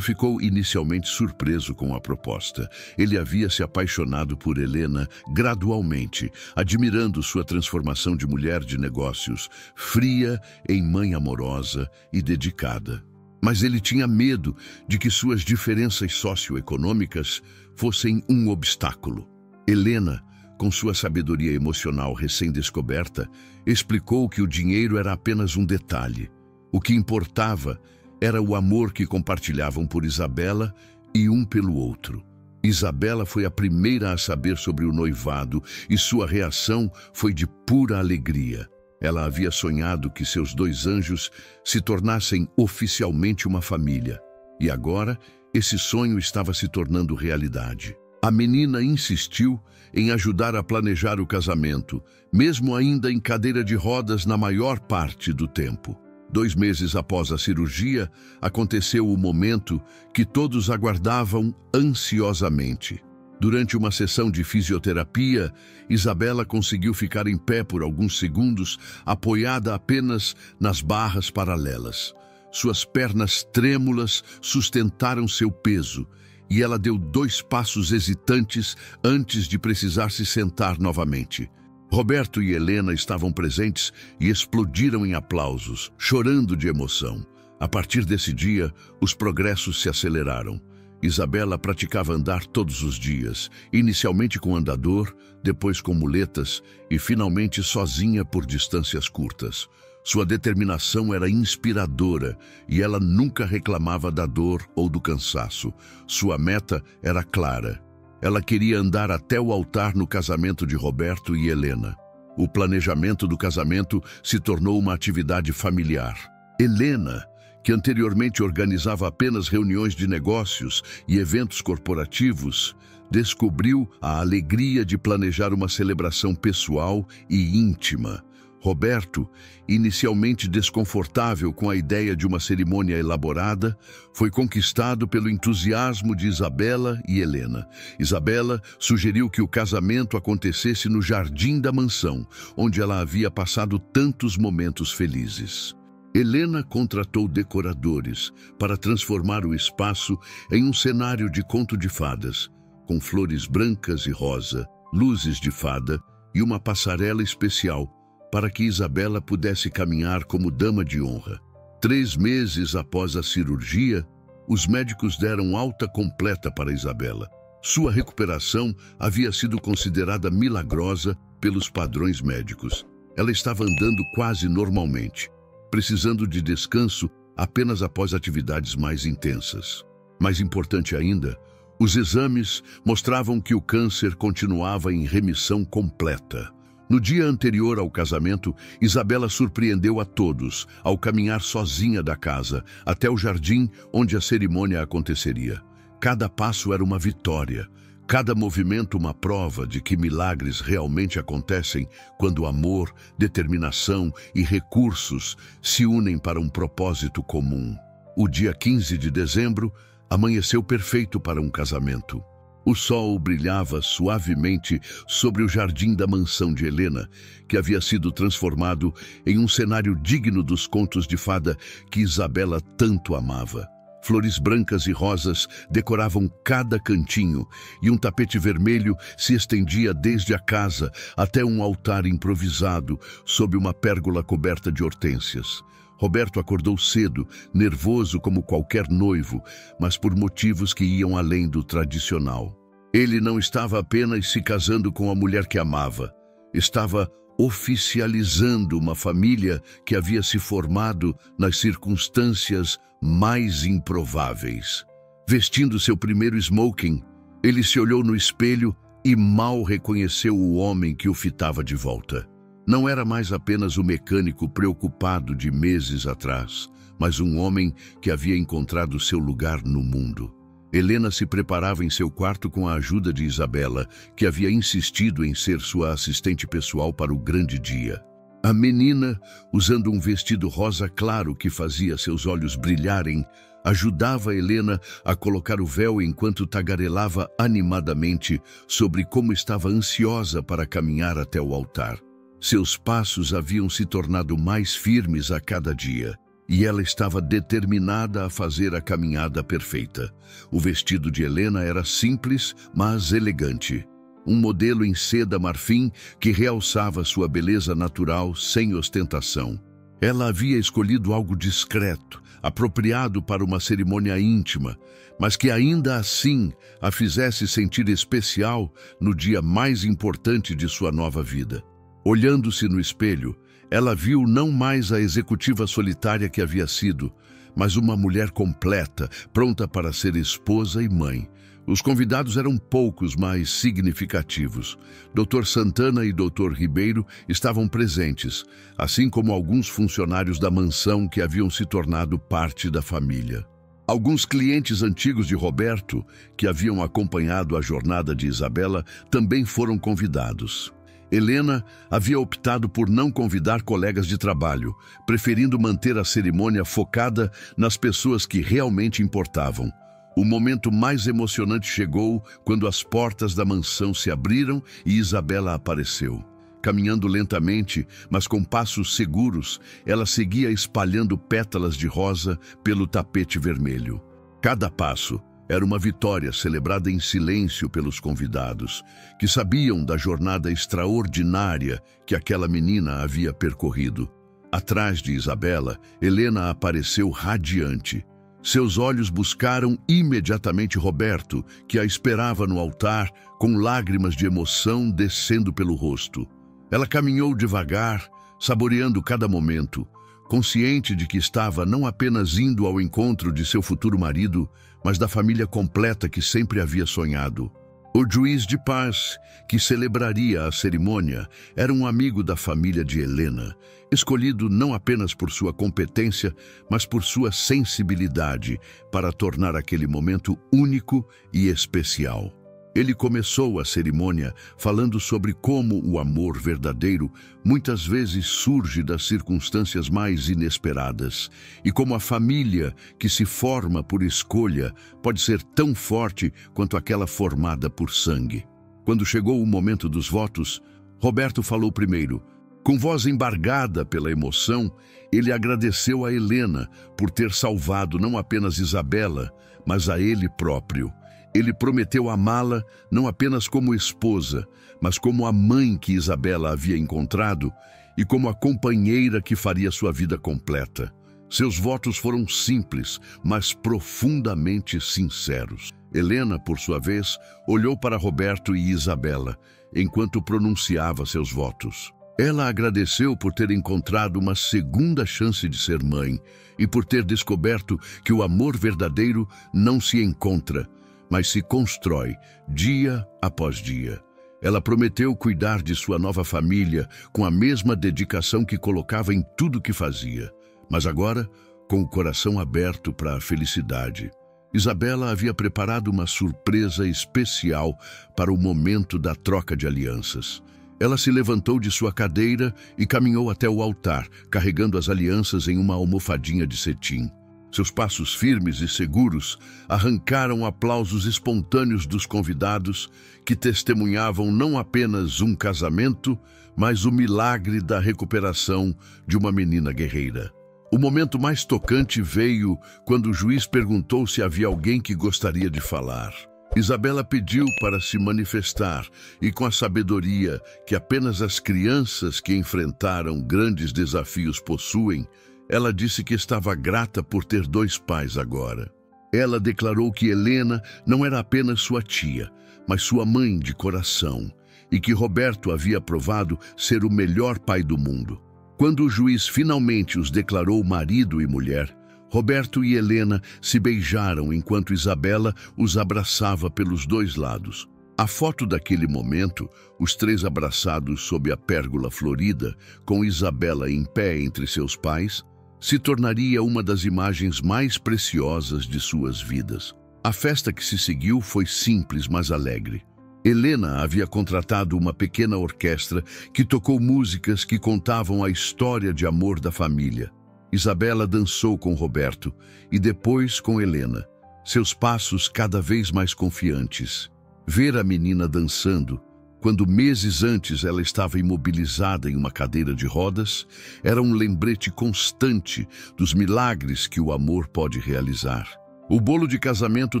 ficou inicialmente surpreso com a proposta. Ele havia se apaixonado por Helena gradualmente, admirando sua transformação de mulher de negócios, fria em mãe amorosa e dedicada. Mas ele tinha medo de que suas diferenças socioeconômicas fossem um obstáculo. Helena, com sua sabedoria emocional recém-descoberta, explicou que o dinheiro era apenas um detalhe. O que importava era o amor que compartilhavam por Isabela e um pelo outro. Isabela foi a primeira a saber sobre o noivado e sua reação foi de pura alegria. Ela havia sonhado que seus dois anjos se tornassem oficialmente uma família. E agora, esse sonho estava se tornando realidade. A menina insistiu em ajudar a planejar o casamento, mesmo ainda em cadeira de rodas na maior parte do tempo. 2 meses após a cirurgia, aconteceu o momento que todos aguardavam ansiosamente. Durante uma sessão de fisioterapia, Isabela conseguiu ficar em pé por alguns segundos, apoiada apenas nas barras paralelas. Suas pernas trêmulas sustentaram seu peso, e ela deu 2 passos hesitantes antes de precisar se sentar novamente. Roberto e Helena estavam presentes e explodiram em aplausos, chorando de emoção. A partir desse dia, os progressos se aceleraram. Isabela praticava andar todos os dias, inicialmente com andador, depois com muletas e finalmente sozinha por distâncias curtas. Sua determinação era inspiradora e ela nunca reclamava da dor ou do cansaço. Sua meta era clara. Ela queria andar até o altar no casamento de Roberto e Helena. O planejamento do casamento se tornou uma atividade familiar. Helena, que anteriormente organizava apenas reuniões de negócios e eventos corporativos, descobriu a alegria de planejar uma celebração pessoal e íntima. Roberto, inicialmente desconfortável com a ideia de uma cerimônia elaborada, foi conquistado pelo entusiasmo de Isabela e Helena. Isabela sugeriu que o casamento acontecesse no jardim da mansão, onde ela havia passado tantos momentos felizes. Helena contratou decoradores para transformar o espaço em um cenário de conto de fadas, com flores brancas e rosa, luzes de fada e uma passarela especial para que Isabela pudesse caminhar como dama de honra. 3 meses após a cirurgia, os médicos deram alta completa para Isabela. Sua recuperação havia sido considerada milagrosa pelos padrões médicos. Ela estava andando quase normalmente, precisando de descanso apenas após atividades mais intensas. Mais importante ainda, os exames mostravam que o câncer continuava em remissão completa. No dia anterior ao casamento, Isabela surpreendeu a todos ao caminhar sozinha da casa até o jardim onde a cerimônia aconteceria. Cada passo era uma vitória, cada movimento uma prova de que milagres realmente acontecem quando amor, determinação e recursos se unem para um propósito comum. O dia 15 de dezembro amanheceu perfeito para um casamento. O sol brilhava suavemente sobre o jardim da mansão de Helena, que havia sido transformado em um cenário digno dos contos de fada que Isabela tanto amava. Flores brancas e rosas decoravam cada cantinho e um tapete vermelho se estendia desde a casa até um altar improvisado sob uma pérgola coberta de hortênsias. Roberto acordou cedo, nervoso como qualquer noivo, mas por motivos que iam além do tradicional. Ele não estava apenas se casando com a mulher que amava, estava oficializando uma família que havia se formado nas circunstâncias mais improváveis. Vestindo seu primeiro smoking, ele se olhou no espelho e mal reconheceu o homem que o fitava de volta. Não era mais apenas o mecânico preocupado de meses atrás, mas um homem que havia encontrado seu lugar no mundo. Helena se preparava em seu quarto com a ajuda de Isabela, que havia insistido em ser sua assistente pessoal para o grande dia. A menina, usando um vestido rosa claro que fazia seus olhos brilharem, ajudava Helena a colocar o véu enquanto tagarelava animadamente sobre como estava ansiosa para caminhar até o altar. Seus passos haviam se tornado mais firmes a cada dia, e ela estava determinada a fazer a caminhada perfeita. O vestido de Helena era simples, mas elegante. Um modelo em seda marfim que realçava sua beleza natural sem ostentação. Ela havia escolhido algo discreto, apropriado para uma cerimônia íntima, mas que ainda assim a fizesse sentir especial no dia mais importante de sua nova vida. Olhando-se no espelho, ela viu não mais a executiva solitária que havia sido, mas uma mulher completa, pronta para ser esposa e mãe. Os convidados eram poucos, mas significativos. Dr. Santana e Dr. Ribeiro estavam presentes, assim como alguns funcionários da mansão que haviam se tornado parte da família. Alguns clientes antigos de Roberto, que haviam acompanhado a jornada de Isabela, também foram convidados. Helena havia optado por não convidar colegas de trabalho, preferindo manter a cerimônia focada nas pessoas que realmente importavam. O momento mais emocionante chegou quando as portas da mansão se abriram e Isabela apareceu. Caminhando lentamente, mas com passos seguros, ela seguia espalhando pétalas de rosa pelo tapete vermelho. Cada passo era uma vitória celebrada em silêncio pelos convidados, que sabiam da jornada extraordinária que aquela menina havia percorrido. Atrás de Isabela, Helena apareceu radiante. Seus olhos buscaram imediatamente Roberto, que a esperava no altar, com lágrimas de emoção descendo pelo rosto. Ela caminhou devagar, saboreando cada momento, consciente de que estava não apenas indo ao encontro de seu futuro marido, mas da família completa que sempre havia sonhado. O juiz de paz, que celebraria a cerimônia, era um amigo da família de Helena, escolhido não apenas por sua competência, mas por sua sensibilidade para tornar aquele momento único e especial. Ele começou a cerimônia falando sobre como o amor verdadeiro muitas vezes surge das circunstâncias mais inesperadas e como a família que se forma por escolha pode ser tão forte quanto aquela formada por sangue. Quando chegou o momento dos votos, Roberto falou primeiro. Com voz embargada pela emoção, ele agradeceu a Helena por ter salvado não apenas Isabela, mas a ele próprio. Ele prometeu amá-la não apenas como esposa, mas como a mãe que Isabela havia encontrado e como a companheira que faria sua vida completa. Seus votos foram simples, mas profundamente sinceros. Helena, por sua vez, olhou para Roberto e Isabela, enquanto pronunciava seus votos. Ela agradeceu por ter encontrado uma segunda chance de ser mãe e por ter descoberto que o amor verdadeiro não se encontra, mas se constrói dia após dia. Ela prometeu cuidar de sua nova família com a mesma dedicação que colocava em tudo que fazia, mas agora com o coração aberto para a felicidade. Isabela havia preparado uma surpresa especial para o momento da troca de alianças. Ela se levantou de sua cadeira e caminhou até o altar, carregando as alianças em uma almofadinha de cetim. Seus passos firmes e seguros arrancaram aplausos espontâneos dos convidados, que testemunhavam não apenas um casamento, mas o milagre da recuperação de uma menina guerreira. O momento mais tocante veio quando o juiz perguntou se havia alguém que gostaria de falar. Isabela pediu para se manifestar e, com a sabedoria que apenas as crianças que enfrentaram grandes desafios possuem, ela disse que estava grata por ter 2 pais agora. Ela declarou que Helena não era apenas sua tia, mas sua mãe de coração, e que Roberto havia provado ser o melhor pai do mundo. Quando o juiz finalmente os declarou marido e mulher, Roberto e Helena se beijaram enquanto Isabela os abraçava pelos 2 lados. A foto daquele momento, os três abraçados sob a pérgola florida, com Isabela em pé entre seus pais, se tornaria uma das imagens mais preciosas de suas vidas. A festa que se seguiu foi simples, mas alegre. Helena havia contratado uma pequena orquestra que tocou músicas que contavam a história de amor da família. Isabela dançou com Roberto e depois com Helena, seus passos cada vez mais confiantes. Ver a menina dançando, quando meses antes ela estava imobilizada em uma cadeira de rodas, era um lembrete constante dos milagres que o amor pode realizar. O bolo de casamento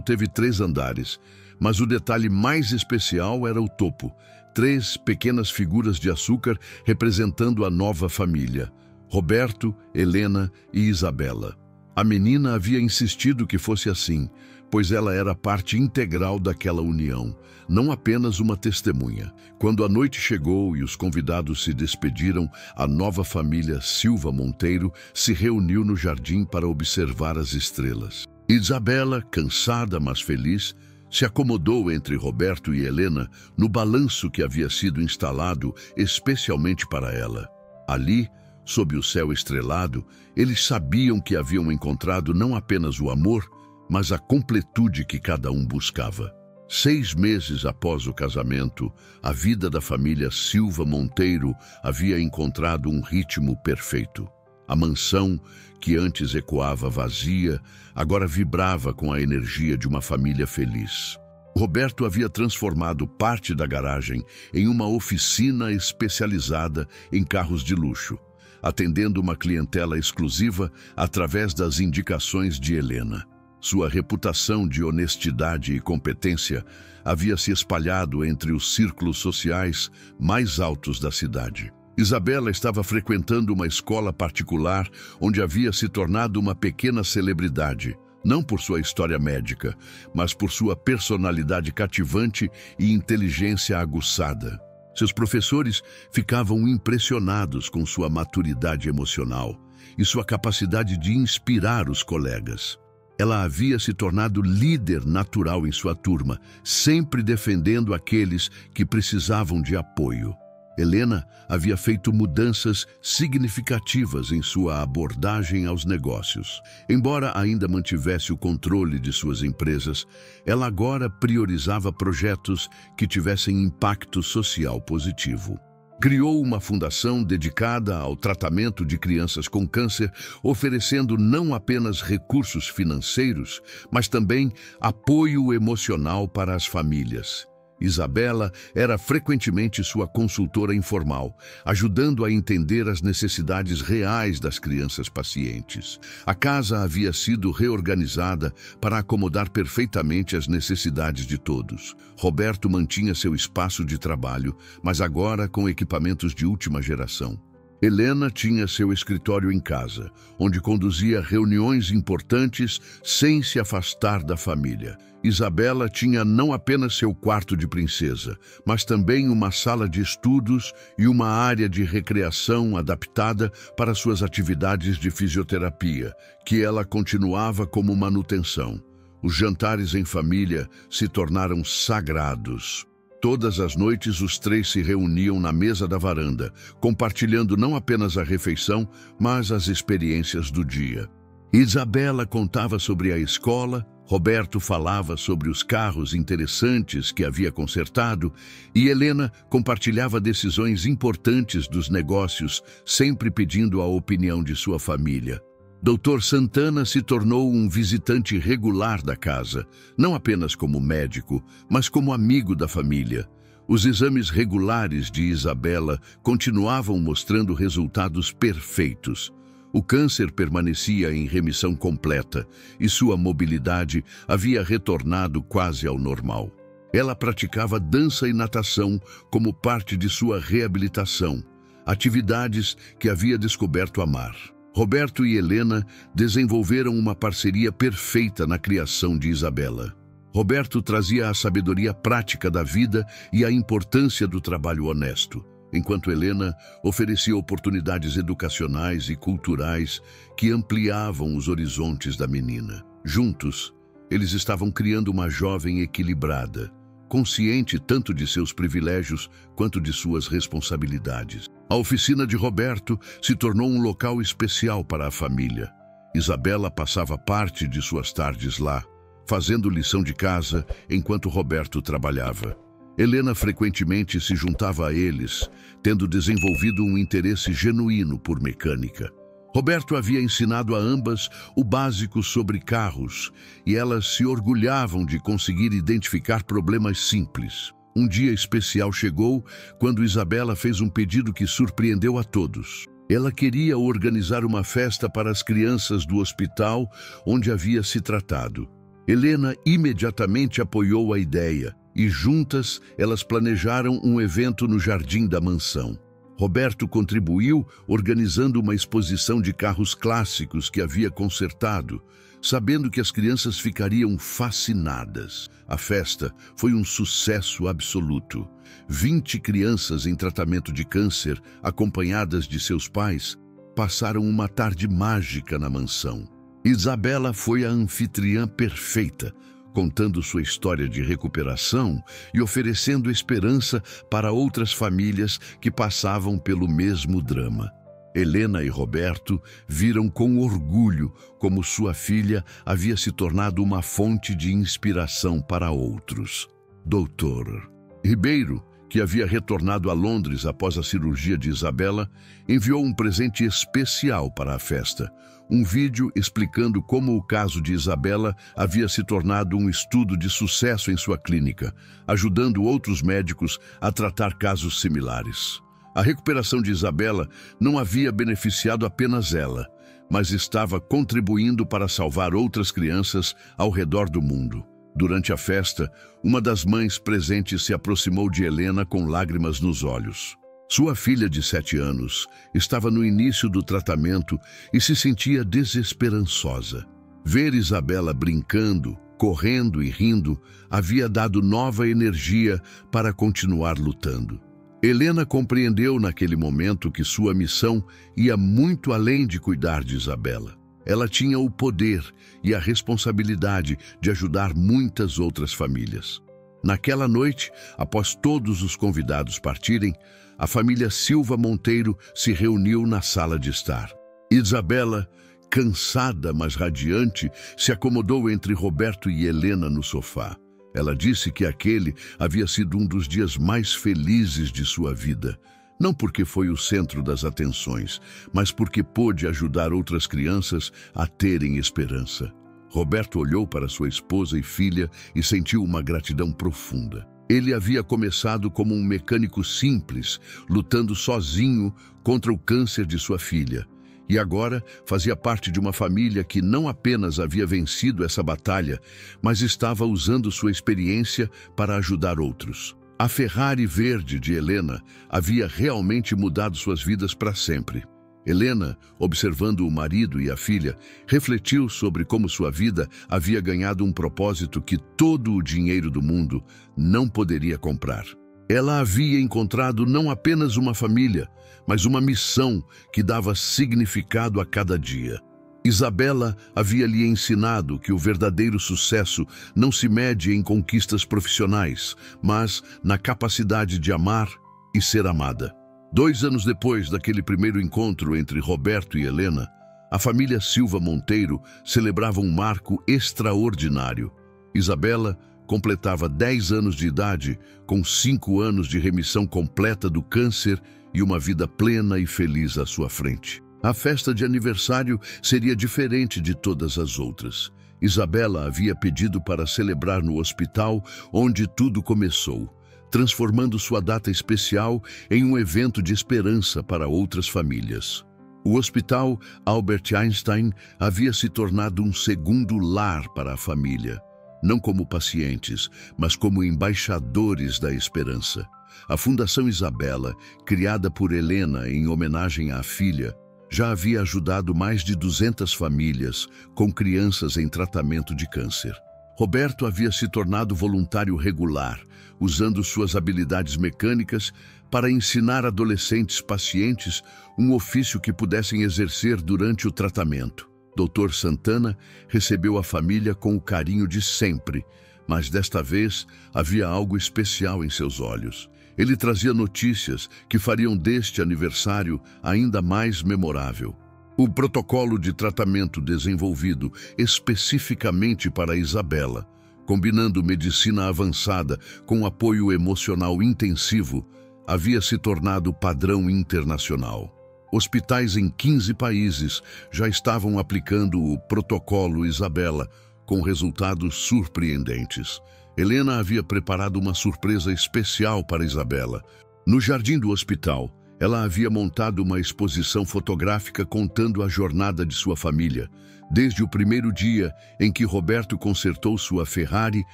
teve 3 andares, mas o detalhe mais especial era o topo, 3 pequenas figuras de açúcar representando a nova família, Roberto, Helena e Isabela. A menina havia insistido que fosse assim, pois ela era parte integral daquela união, não apenas uma testemunha. Quando a noite chegou e os convidados se despediram, a nova família Silva Monteiro se reuniu no jardim para observar as estrelas. Isabela, cansada mas feliz, se acomodou entre Roberto e Helena no balanço que havia sido instalado especialmente para ela. Ali, sob o céu estrelado, eles sabiam que haviam encontrado não apenas o amor, mas a completude que cada um buscava. 6 meses após o casamento, a vida da família Silva Monteiro havia encontrado um ritmo perfeito. A mansão, que antes ecoava vazia, agora vibrava com a energia de uma família feliz. Roberto havia transformado parte da garagem em uma oficina especializada em carros de luxo, atendendo uma clientela exclusiva através das indicações de Helena. Sua reputação de honestidade e competência havia se espalhado entre os círculos sociais mais altos da cidade. Isabela estava frequentando uma escola particular onde havia se tornado uma pequena celebridade, não por sua história médica, mas por sua personalidade cativante e inteligência aguçada. Seus professores ficavam impressionados com sua maturidade emocional e sua capacidade de inspirar os colegas. Ela havia se tornado líder natural em sua turma, sempre defendendo aqueles que precisavam de apoio. Helena havia feito mudanças significativas em sua abordagem aos negócios. Embora ainda mantivesse o controle de suas empresas, ela agora priorizava projetos que tivessem impacto social positivo. Criou uma fundação dedicada ao tratamento de crianças com câncer, oferecendo não apenas recursos financeiros, mas também apoio emocional para as famílias. Isabela era frequentemente sua consultora informal, ajudando a entender as necessidades reais das crianças pacientes. A casa havia sido reorganizada para acomodar perfeitamente as necessidades de todos. Roberto mantinha seu espaço de trabalho, mas agora com equipamentos de última geração. Helena tinha seu escritório em casa, onde conduzia reuniões importantes sem se afastar da família. Isabela tinha não apenas seu quarto de princesa, mas também uma sala de estudos e uma área de recreação adaptada para suas atividades de fisioterapia, que ela continuava como manutenção. Os jantares em família se tornaram sagrados. Todas as noites os 3 se reuniam na mesa da varanda, compartilhando não apenas a refeição, mas as experiências do dia. Isabela contava sobre a escola, Roberto falava sobre os carros interessantes que havia consertado e Helena compartilhava decisões importantes dos negócios, sempre pedindo a opinião de sua família. Dr. Santana se tornou um visitante regular da casa, não apenas como médico, mas como amigo da família. Os exames regulares de Isabela continuavam mostrando resultados perfeitos. O câncer permanecia em remissão completa e sua mobilidade havia retornado quase ao normal. Ela praticava dança e natação como parte de sua reabilitação, atividades que havia descoberto amar. Roberto e Helena desenvolveram uma parceria perfeita na criação de Isabela. Roberto trazia a sabedoria prática da vida e a importância do trabalho honesto, enquanto Helena oferecia oportunidades educacionais e culturais que ampliavam os horizontes da menina. Juntos, eles estavam criando uma jovem equilibrada, consciente tanto de seus privilégios quanto de suas responsabilidades. A oficina de Roberto se tornou um local especial para a família. Isabela passava parte de suas tardes lá, fazendo lição de casa enquanto Roberto trabalhava. Helena frequentemente se juntava a eles, tendo desenvolvido um interesse genuíno por mecânica. Roberto havia ensinado a ambas o básico sobre carros e elas se orgulhavam de conseguir identificar problemas simples. Um dia especial chegou quando Isabela fez um pedido que surpreendeu a todos. Ela queria organizar uma festa para as crianças do hospital onde havia se tratado. Helena imediatamente apoiou a ideia e juntas elas planejaram um evento no jardim da mansão. Roberto contribuiu organizando uma exposição de carros clássicos que havia consertado, sabendo que as crianças ficariam fascinadas. A festa foi um sucesso absoluto. 20 crianças em tratamento de câncer, acompanhadas de seus pais, passaram uma tarde mágica na mansão. Isabela foi a anfitriã perfeita, contando sua história de recuperação e oferecendo esperança para outras famílias que passavam pelo mesmo drama. Helena e Roberto viram com orgulho como sua filha havia se tornado uma fonte de inspiração para outros. Dr. Ribeiro, que havia retornado a Londres após a cirurgia de Isabela, enviou um presente especial para a festa. Um vídeo explicando como o caso de Isabela havia se tornado um estudo de sucesso em sua clínica, ajudando outros médicos a tratar casos similares. A recuperação de Isabela não havia beneficiado apenas ela, mas estava contribuindo para salvar outras crianças ao redor do mundo. Durante a festa, uma das mães presentes se aproximou de Helena com lágrimas nos olhos. Sua filha de 7 anos estava no início do tratamento e se sentia desesperançosa. Ver Isabela brincando, correndo e rindo havia dado nova energia para continuar lutando. Helena compreendeu naquele momento que sua missão ia muito além de cuidar de Isabela. Ela tinha o poder e a responsabilidade de ajudar muitas outras famílias. Naquela noite, após todos os convidados partirem, a família Silva Monteiro se reuniu na sala de estar. Isabela, cansada mas radiante, se acomodou entre Roberto e Helena no sofá. Ela disse que aquele havia sido um dos dias mais felizes de sua vida. Não porque foi o centro das atenções, mas porque pôde ajudar outras crianças a terem esperança. Roberto olhou para sua esposa e filha e sentiu uma gratidão profunda. Ele havia começado como um mecânico simples, lutando sozinho contra o câncer de sua filha. E agora fazia parte de uma família que não apenas havia vencido essa batalha, mas estava usando sua experiência para ajudar outros. A Ferrari verde de Helena havia realmente mudado suas vidas para sempre. Helena, observando o marido e a filha, refletiu sobre como sua vida havia ganhado um propósito que todo o dinheiro do mundo não poderia comprar. Ela havia encontrado não apenas uma família, mas uma missão que dava significado a cada dia. Isabela havia lhe ensinado que o verdadeiro sucesso não se mede em conquistas profissionais, mas na capacidade de amar e ser amada. 2 anos depois daquele primeiro encontro entre Roberto e Helena, a família Silva Monteiro celebrava um marco extraordinário. Isabela completava 10 anos de idade, com 5 anos de remissão completa do câncer e uma vida plena e feliz à sua frente. A festa de aniversário seria diferente de todas as outras. Isabela havia pedido para celebrar no hospital onde tudo começou, transformando sua data especial em um evento de esperança para outras famílias. O Hospital Albert Einstein havia se tornado um segundo lar para a família, não como pacientes, mas como embaixadores da esperança. A Fundação Isabela, criada por Helena em homenagem à filha, já havia ajudado mais de 200 famílias com crianças em tratamento de câncer. Roberto havia se tornado voluntário regular, usando suas habilidades mecânicas para ensinar adolescentes pacientes um ofício que pudessem exercer durante o tratamento. Dr. Santana recebeu a família com o carinho de sempre, Mas desta vez havia algo especial em seus olhos. Ele trazia notícias que fariam deste aniversário ainda mais memorável. O protocolo de tratamento desenvolvido especificamente para Isabela, combinando medicina avançada com apoio emocional intensivo, havia se tornado padrão internacional. Hospitais em 15 países já estavam aplicando o protocolo Isabela, com resultados surpreendentes. Helena havia preparado uma surpresa especial para Isabela. No jardim do hospital, ela havia montado uma exposição fotográfica contando a jornada de sua família, desde o primeiro dia em que Roberto consertou sua Ferrari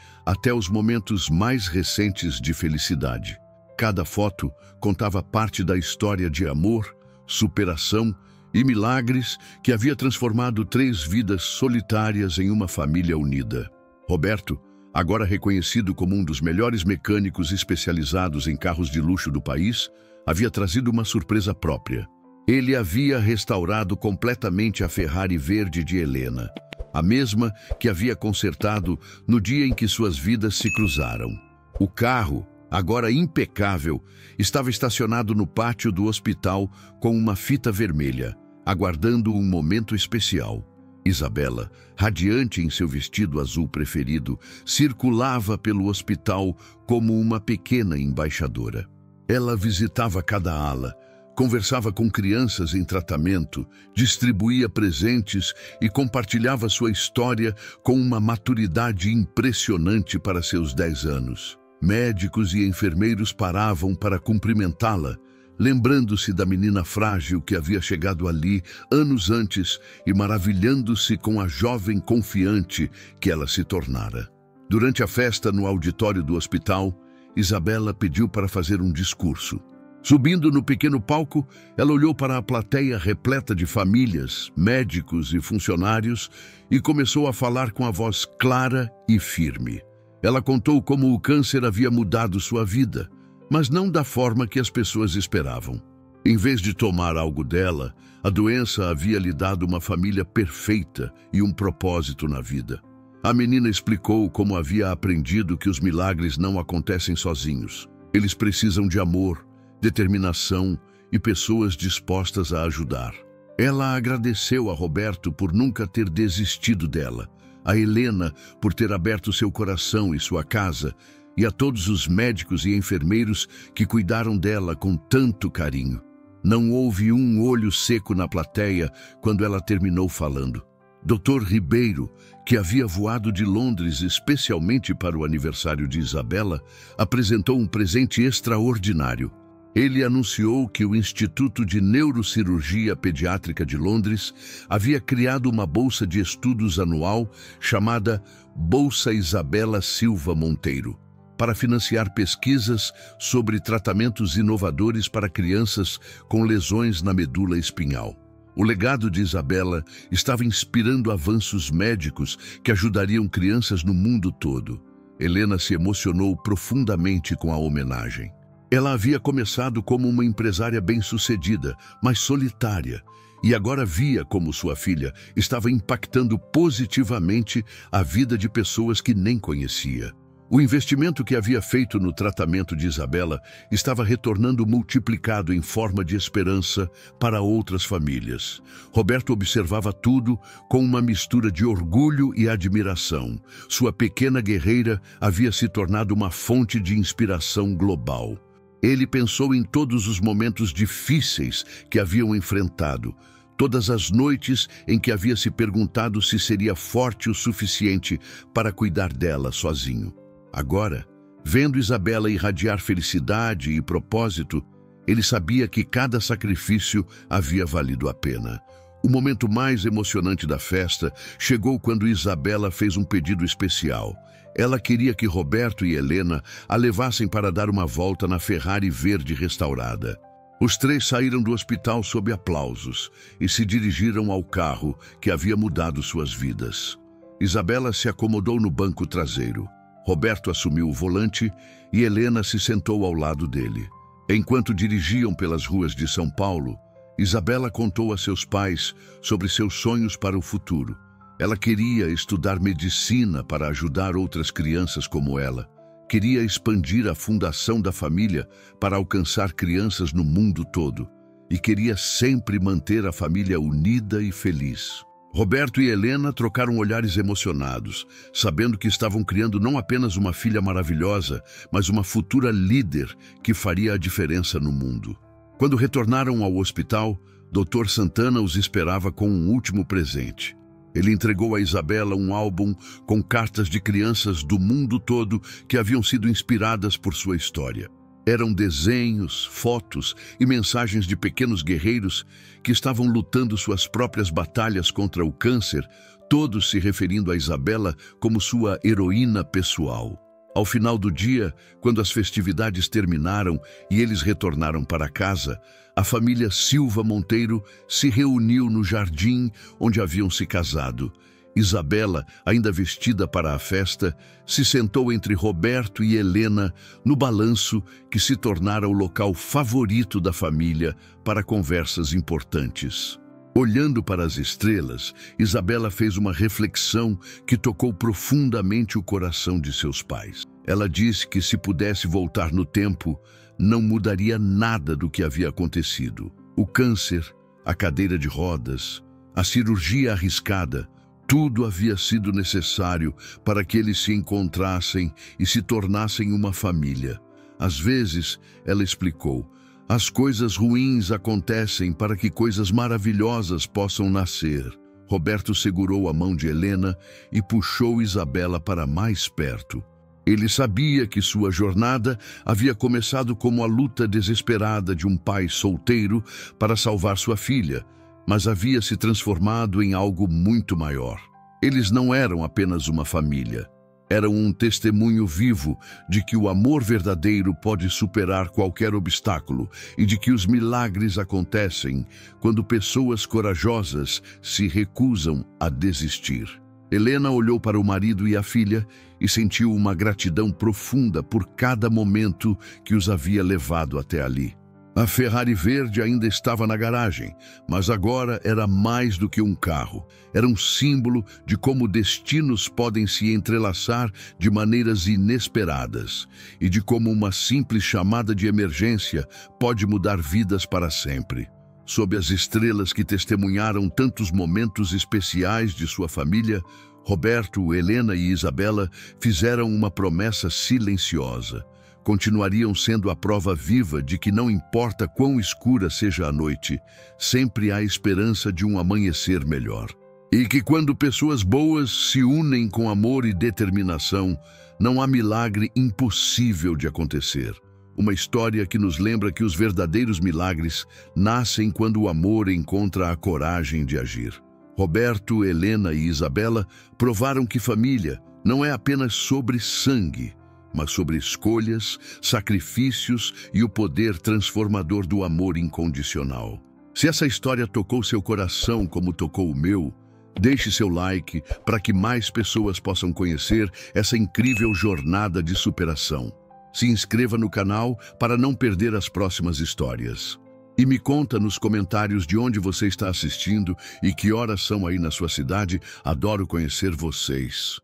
até os momentos mais recentes de felicidade. Cada foto contava parte da história de amor, superação e milagres que havia transformado 3 vidas solitárias em uma família unida. Roberto, agora reconhecido como um dos melhores mecânicos especializados em carros de luxo do país, havia trazido uma surpresa própria. Ele havia restaurado completamente a Ferrari verde de Helena, a mesma que havia consertado no dia em que suas vidas se cruzaram. O carro, agora impecável, estava estacionado no pátio do hospital com uma fita vermelha, aguardando um momento especial. Isabela, radiante em seu vestido azul preferido, circulava pelo hospital como uma pequena embaixadora. Ela visitava cada ala, conversava com crianças em tratamento, distribuía presentes e compartilhava sua história com uma maturidade impressionante para seus 10 anos. Médicos e enfermeiros paravam para cumprimentá-la, lembrando-se da menina frágil que havia chegado ali anos antes e maravilhando-se com a jovem confiante que ela se tornara. Durante a festa no auditório do hospital, Isabela pediu para fazer um discurso. Subindo no pequeno palco, ela olhou para a plateia repleta de famílias, médicos e funcionários e começou a falar com a voz clara e firme. Ela contou como o câncer havia mudado sua vida, mas não da forma que as pessoas esperavam. Em vez de tomar algo dela, a doença havia lhe dado uma família perfeita e um propósito na vida. A menina explicou como havia aprendido que os milagres não acontecem sozinhos. Eles precisam de amor, determinação e pessoas dispostas a ajudar. Ela agradeceu a Roberto por nunca ter desistido dela, a Helena por ter aberto seu coração e sua casa, e a todos os médicos e enfermeiros que cuidaram dela com tanto carinho. Não houve um olho seco na plateia quando ela terminou falando. Dr. Ribeiro, que havia voado de Londres especialmente para o aniversário de Isabela, apresentou um presente extraordinário. Ele anunciou que o Instituto de Neurocirurgia Pediátrica de Londres havia criado uma bolsa de estudos anual chamada Bolsa Isabela Silva Monteiro, para financiar pesquisas sobre tratamentos inovadores para crianças com lesões na medula espinhal. O legado de Isabela estava inspirando avanços médicos que ajudariam crianças no mundo todo. Helena se emocionou profundamente com a homenagem. Ela havia começado como uma empresária bem-sucedida, mas solitária, e agora via como sua filha estava impactando positivamente a vida de pessoas que nem conhecia. O investimento que havia feito no tratamento de Isabela estava retornando multiplicado em forma de esperança para outras famílias. Roberto observava tudo com uma mistura de orgulho e admiração. Sua pequena guerreira havia se tornado uma fonte de inspiração global. Ele pensou em todos os momentos difíceis que haviam enfrentado, todas as noites em que havia se perguntado se seria forte o suficiente para cuidar dela sozinho. Agora, vendo Isabela irradiar felicidade e propósito, ele sabia que cada sacrifício havia valido a pena. O momento mais emocionante da festa chegou quando Isabela fez um pedido especial. Ela queria que Roberto e Helena a levassem para dar uma volta na Ferrari verde restaurada. Os 3 saíram do hospital sob aplausos e se dirigiram ao carro que havia mudado suas vidas. Isabela se acomodou no banco traseiro. Roberto assumiu o volante e Helena se sentou ao lado dele. Enquanto dirigiam pelas ruas de São Paulo, Isabela contou a seus pais sobre seus sonhos para o futuro. Ela queria estudar medicina para ajudar outras crianças como ela. Queria expandir a fundação da família para alcançar crianças no mundo todo. E queria sempre manter a família unida e feliz. Roberto e Helena trocaram olhares emocionados, sabendo que estavam criando não apenas uma filha maravilhosa, mas uma futura líder que faria a diferença no mundo. Quando retornaram ao hospital, Dr. Santana os esperava com um último presente. Ele entregou a Isabela um álbum com cartas de crianças do mundo todo que haviam sido inspiradas por sua história. Eram desenhos, fotos e mensagens de pequenos guerreiros que estavam lutando suas próprias batalhas contra o câncer, todos se referindo a Isabela como sua heroína pessoal. Ao final do dia, quando as festividades terminaram e eles retornaram para casa, a família Silva Monteiro se reuniu no jardim onde haviam se casado. Isabela, ainda vestida para a festa, se sentou entre Roberto e Helena no balanço que se tornara o local favorito da família para conversas importantes. Olhando para as estrelas, Isabela fez uma reflexão que tocou profundamente o coração de seus pais. Ela disse que se pudesse voltar no tempo, não mudaria nada do que havia acontecido. O câncer, a cadeira de rodas, a cirurgia arriscada, tudo havia sido necessário para que eles se encontrassem e se tornassem uma família. Às vezes, ela explicou, as coisas ruins acontecem para que coisas maravilhosas possam nascer. Roberto segurou a mão de Helena e puxou Isabela para mais perto. Ele sabia que sua jornada havia começado como a luta desesperada de um pai solteiro para salvar sua filha, mas havia se transformado em algo muito maior. Eles não eram apenas uma família. Eram um testemunho vivo de que o amor verdadeiro pode superar qualquer obstáculo e de que os milagres acontecem quando pessoas corajosas se recusam a desistir. Helena olhou para o marido e a filha e sentiu uma gratidão profunda por cada momento que os havia levado até ali. A Ferrari verde ainda estava na garagem, mas agora era mais do que um carro. Era um símbolo de como destinos podem se entrelaçar de maneiras inesperadas e de como uma simples chamada de emergência pode mudar vidas para sempre. Sob as estrelas que testemunharam tantos momentos especiais de sua família, Roberto, Helena e Isabela fizeram uma promessa silenciosa. Continuariam sendo a prova viva de que não importa quão escura seja a noite, sempre há esperança de um amanhecer melhor. E que quando pessoas boas se unem com amor e determinação, não há milagre impossível de acontecer. Uma história que nos lembra que os verdadeiros milagres nascem quando o amor encontra a coragem de agir. Roberto, Helena e Isabela provaram que família não é apenas sobre sangue, mas sobre escolhas, sacrifícios e o poder transformador do amor incondicional. Se essa história tocou seu coração como tocou o meu, deixe seu like para que mais pessoas possam conhecer essa incrível jornada de superação. Se inscreva no canal para não perder as próximas histórias. E me conta nos comentários de onde você está assistindo e que horas são aí na sua cidade. Adoro conhecer vocês.